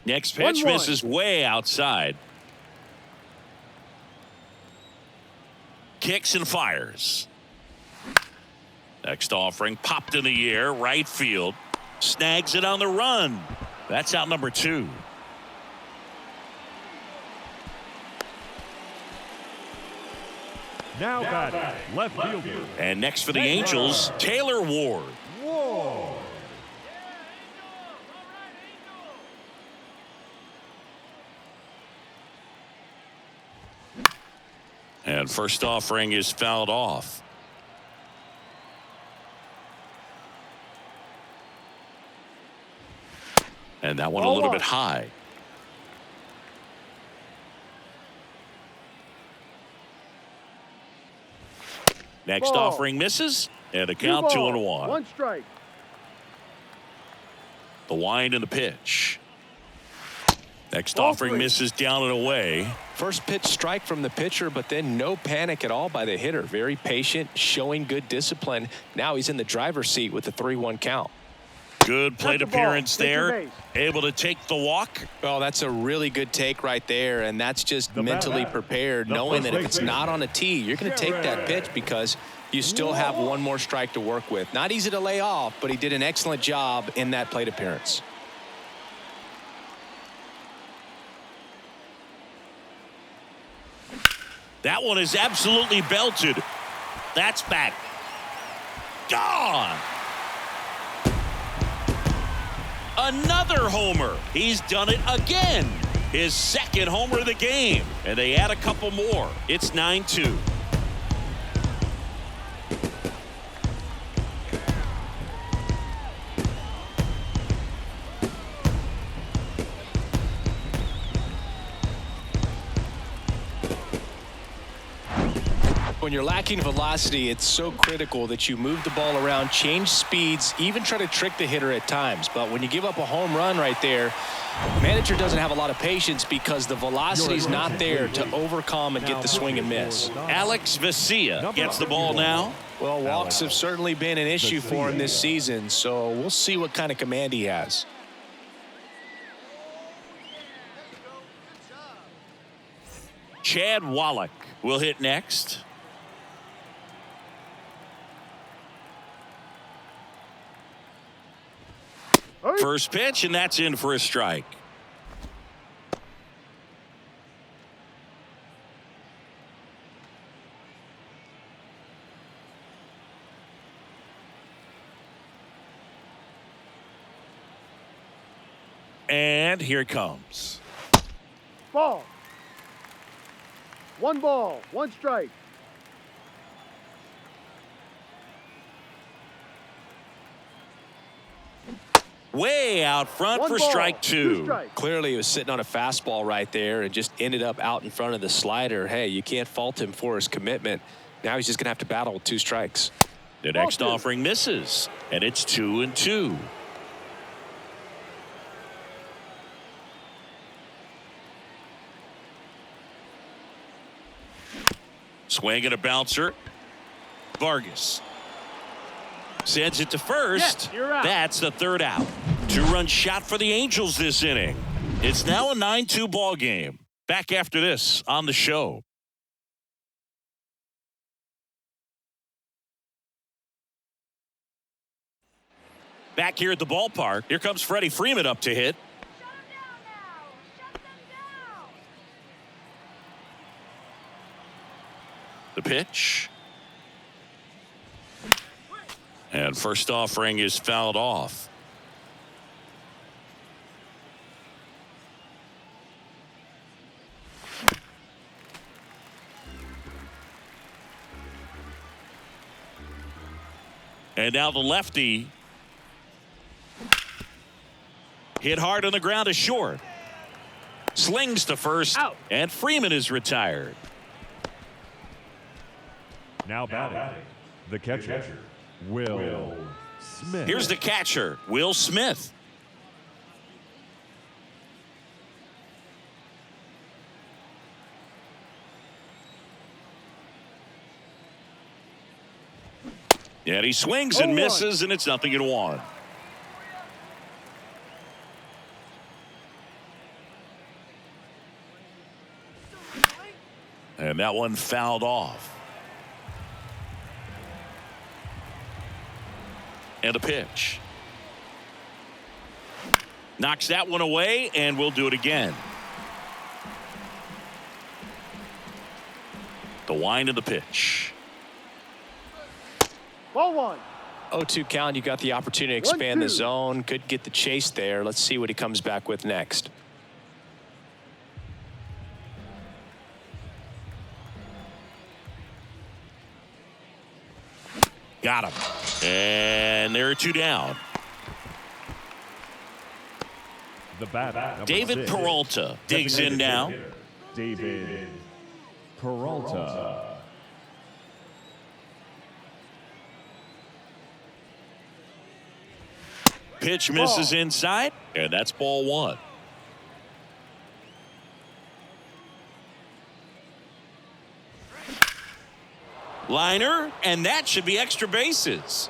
Next pitch 1-1. misses way outside. Kicks and fires. Next offering popped in the air, right field. Snags it on the run. That's out number 2. Now batting, left fielder, And next for the Angels, Taylor Ward. Whoa. And first offering is fouled off. And that one a little bit high. Next Ball. offering misses, and a count 2-1. 1 strike. The wind and the pitch. Next Ball offering 3. misses down and away. First pitch strike from the pitcher, but then no panic at all by the hitter. Very patient, showing good discipline. Now he's in the driver's seat with the 3-1 count. Good plate That's the ball. appearance Take your there. base. Able to take the walk. Oh, that's a really good take right there, and that's just The mentally batter, prepared, the knowing first that if it's baseman, not on a tee, you're going to take that pitch because you still have one more strike to work with. Not easy to lay off, but he did an excellent job in that plate appearance. That one is absolutely belted. That's back. Gone. Another homer. He's done it again. His second homer of the game. And they add a couple more. It's 9-2. When you're lacking velocity, it's so critical that you move the ball around, change speeds, even try to trick the hitter at times. But when you give up a home run right there, the manager doesn't have a lot of patience because the velocity's not there to overcome and get the swing and miss. Alex Vesia gets the ball now. Well, walks have certainly been an issue for him this season, so we'll see what kind of command he has. Chad Wallach will hit next. First pitch, and that's in for a strike. And here it comes. Ball. 1 ball, 1 strike. Way out front 1 for ball, strike 2 2. strikes. Clearly, he was sitting on a fastball right there and just ended up out in front of the slider. Hey, you can't fault him for his commitment. Now he's just going to have to battle with 2 strikes. The next Ball 2. offering misses, and it's 2-2. Swing and a bouncer. Vargas sends it to first. Yes, you're out. That's the 3rd out. 2-run shot for the Angels this inning. It's now a 9-2 ball game. Back after this on the show. Back here at the ballpark, here comes Freddie Freeman up to hit. The pitch. And first offering is fouled off. And now the lefty hit hard on the ground to short. Slings to first, out. And Freeman is retired. Now batting, the catcher, Will Smith. Here's the catcher, Will Smith. And he swings and 0-1. misses, and it's 0-1. And that one fouled off. And a pitch. Knocks that one away, and we'll do it again. The wind of the pitch. Ball one. 0-2 count. You got the opportunity to expand the 1-2. zone. Could get the chase there. Let's see what he comes back with next. Got him. And there are 2 down. The bat, number David 6. Peralta digs in now. David Peralta. Pitch misses inside, and that's ball 1. Liner, and that should be extra bases.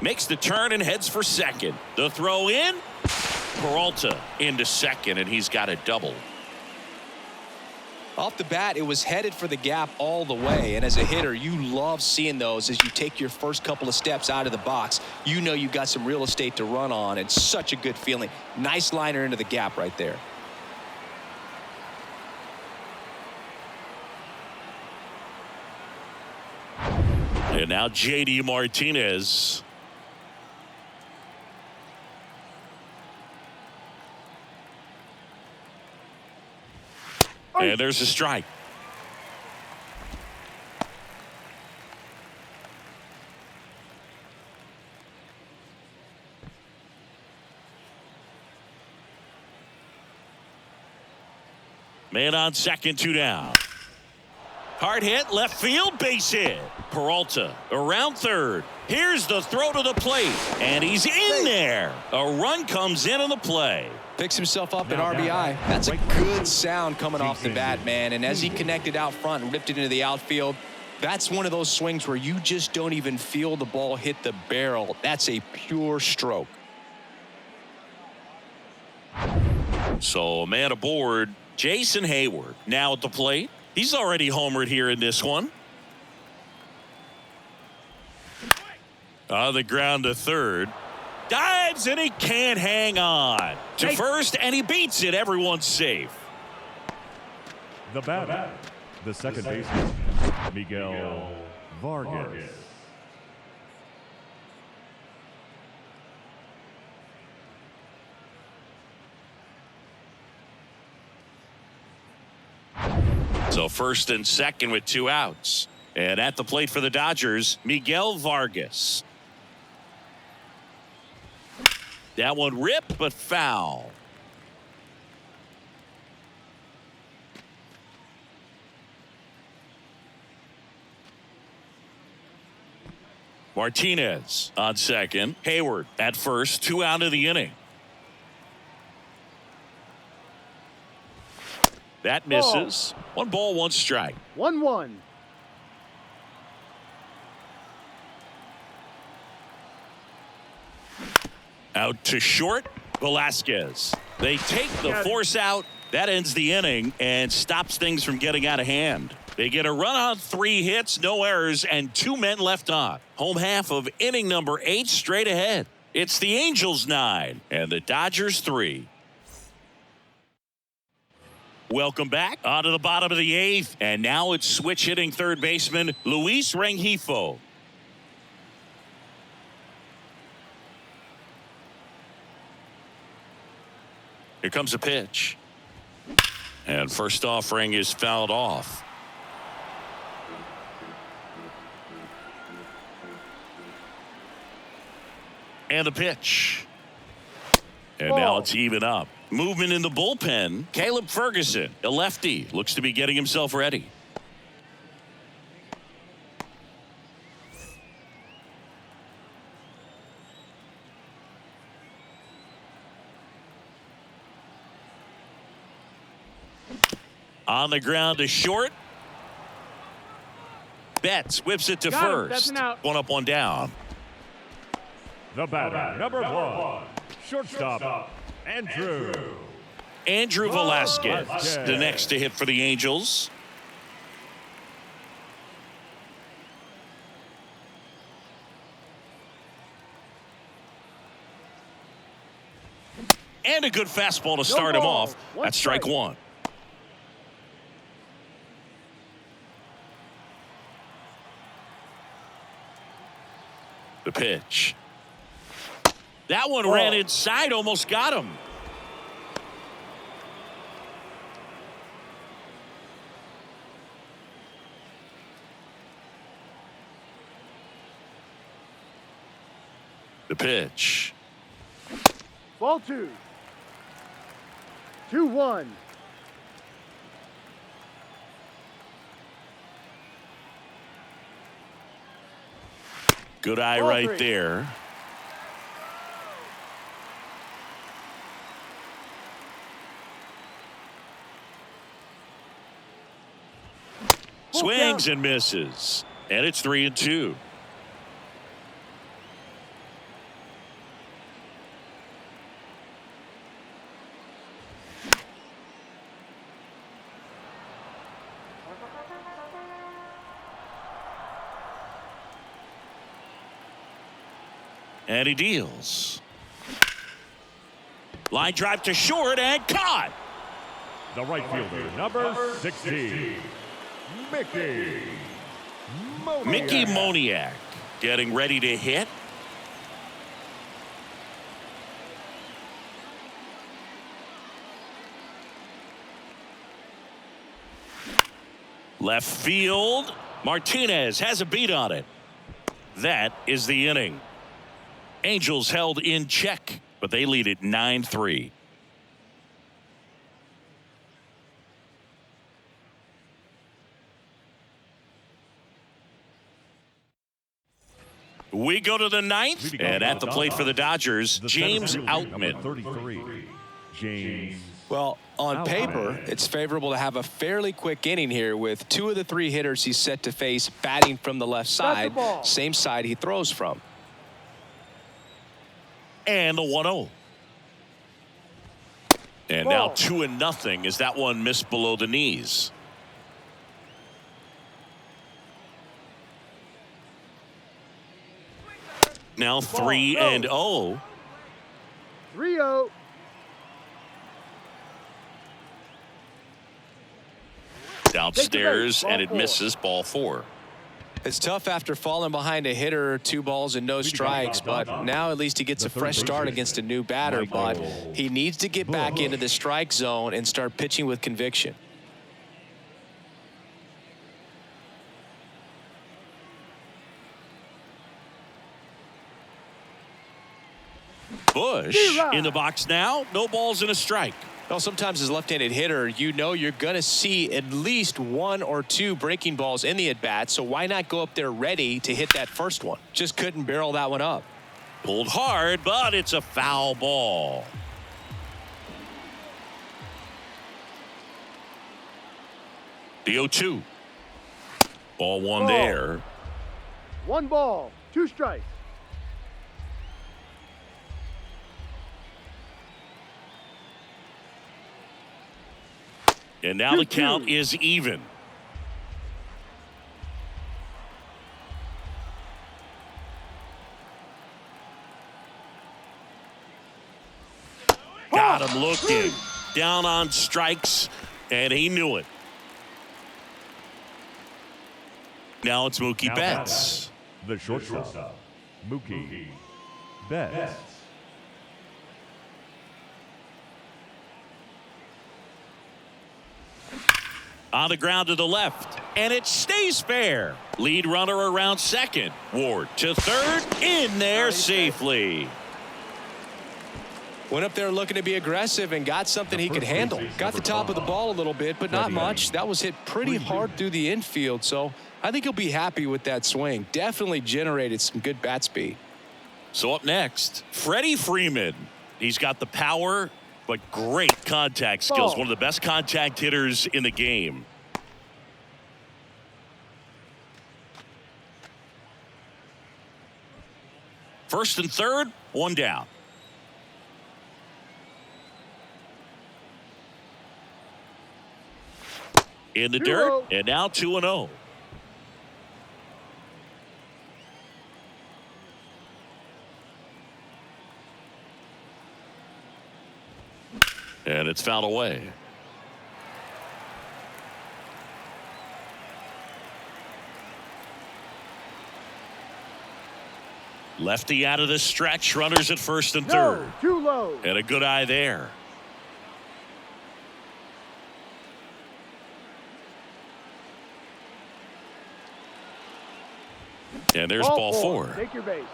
Makes the turn and heads for second. The throw in. Peralta into second, and he's got a double. Off the bat, it was headed for the gap all the way. And as a hitter, you love seeing those as you take your first couple of steps out of the box. You know you've got some real estate to run on. It's such a good feeling. Nice liner into the gap right there. And now J.D. Martinez. And there's a strike. Man on second, 2 down. Hard hit, left field, base hit. Peralta around third. Here's the throw to the plate, and he's in there. A run comes in on the play. Picks himself up at RBI. That's a good sound coming off the bat, man. And as he connected out front and ripped it into the outfield, that's one of those swings where you just don't even feel the ball hit the barrel. That's a pure stroke. So a man aboard, Jason Hayward, now at the plate. He's already homered here in this one. On the ground to third. Dives, and he can't hang on. To first, and he beats it. Everyone's safe. The batter, the second baseman, Miguel Vargas. So first and second with 2 outs. And at the plate for the Dodgers, Miguel Vargas. That one ripped, but foul. Martinez on second. Hayward at first. 2 out of the inning. That misses. 1 ball, 1 strike. 1-1. Out to short, Velasquez. They take the force out. That ends the inning and stops things from getting out of hand. They get a run on 3 hits, no errors, and 2 men left on. Home half of inning number 8 straight ahead. It's the Angels 9 and the Dodgers 3. Welcome back onto the bottom of the 8th, and now it's switch hitting third baseman Luis Rengifo. Here comes a pitch. And first offering is fouled off. And the pitch. And now it's even up. Movement in the bullpen. Caleb Ferguson, a lefty, looks to be getting himself ready. On the ground to short. Betts whips it to first. That's an out. One up, one down. The batter, number 1, shortstop, Andrew Velasquez, the next to hit for the Angels. And a good fastball to start him off. That's strike one. The pitch. That one ran inside, almost got him. The pitch. Ball 2. 2-1. Good eye Ball right 3. there. Swings and misses. And it's 3-2. And he deals. Line drive to short and caught. The right fielder, number 16, Mickey Moniak getting ready to hit. Left field. Martinez has a beat on it. That is the inning. Angels held in check, but they lead it 9-3. We go to the 9th, and at the plate for the Dodgers, James Outman. 33, James. Well, on paper, it's favorable to have a fairly quick inning here with 2 of the 3 hitters he's set to face batting from the left side, same side he throws from. And the 1-0. And now 2-0 as that one missed below the knees. Now 3-0. 3-0. Downstairs, and it misses, ball 4. It's tough after falling behind a hitter, 2 balls and no strikes, but now at least he gets a fresh start against a new batter, but he needs to get back into the strike zone and start pitching with conviction. Bush in the box now. No balls and a strike. Well, sometimes as a left-handed hitter, you know you're going to see at least 1 or 2 breaking balls in the at-bat, so why not go up there ready to hit that first one? Just couldn't barrel that one up. Pulled hard, but it's a foul ball. The 0-2. Ball 1 there. 1 ball, 2 strikes. And now the count is even. him looking. Down on strikes, and he knew it. Now it's Mookie Betts. The shortstop, Mookie Betts. On the ground to the left, and it stays fair. Lead runner around second. Ward to third, in there safely. Went up there looking to be aggressive and got something he could handle. Got the top of the ball a little bit, but not much. That was hit pretty hard through the infield, so I think he'll be happy with that swing. Definitely generated some good bat speed. So up next, Freddie Freeman. He's got the power, but great contact skills. One of the best contact hitters in the game. First and third, one down. In the dirt, and now 2-0. And it's fouled away. Lefty out of the stretch. Runners at first and third. Too low. And a good eye there. And there's ball four. Take your base.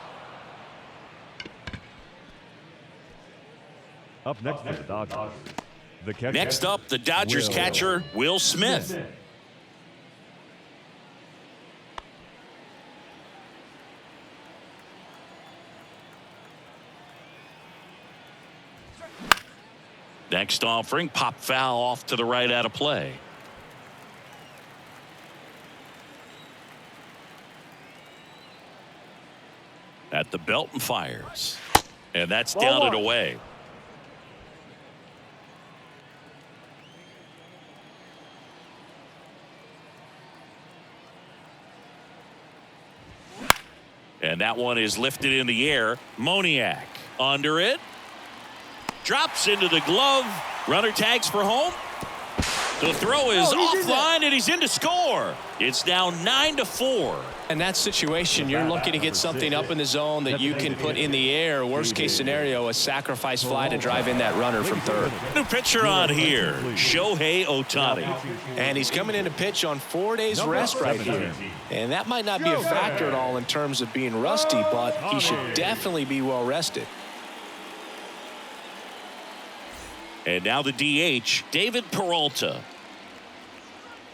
Up next is the Dodgers. The catcher, Next up, the Dodgers catcher, Will Smith. Next offering, pop foul off to the right out of play. At the belt and fires. And that's down and away. And that one is lifted in the air. Moniak under it. Drops into the glove. Runner tags for home. The throw is offline, and he's in to score. It's now 9-4. In that situation, you're looking to get something up in the zone that you can put in the air. Worst case scenario, a sacrifice fly to drive in that runner from third. New pitcher on here, Shohei Ohtani. And he's coming in to pitch on 4 days rest right here. And that might not be a factor at all in terms of being rusty, but he should definitely be well rested. And now the DH, David Peralta.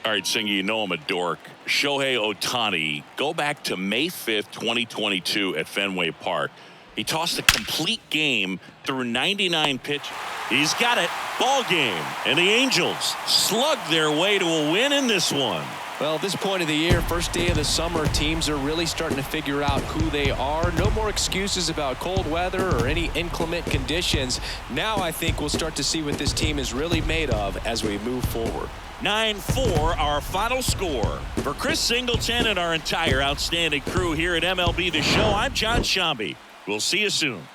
All right, Singer, you know I'm a dork. Shohei Ohtani, go back to May 5th, 2022 at Fenway Park. He tossed a complete game through 99 pitches. He's got it. Ball game. And the Angels slugged their way to a win in this one. Well, at this point of the year, first day of the summer, teams are really starting to figure out who they are. No more excuses about cold weather or any inclement conditions. Now I think we'll start to see what this team is really made of as we move forward. 9-4, our final score. For Chris Singleton and our entire outstanding crew here at MLB The Show, I'm John Shambi. We'll see you soon.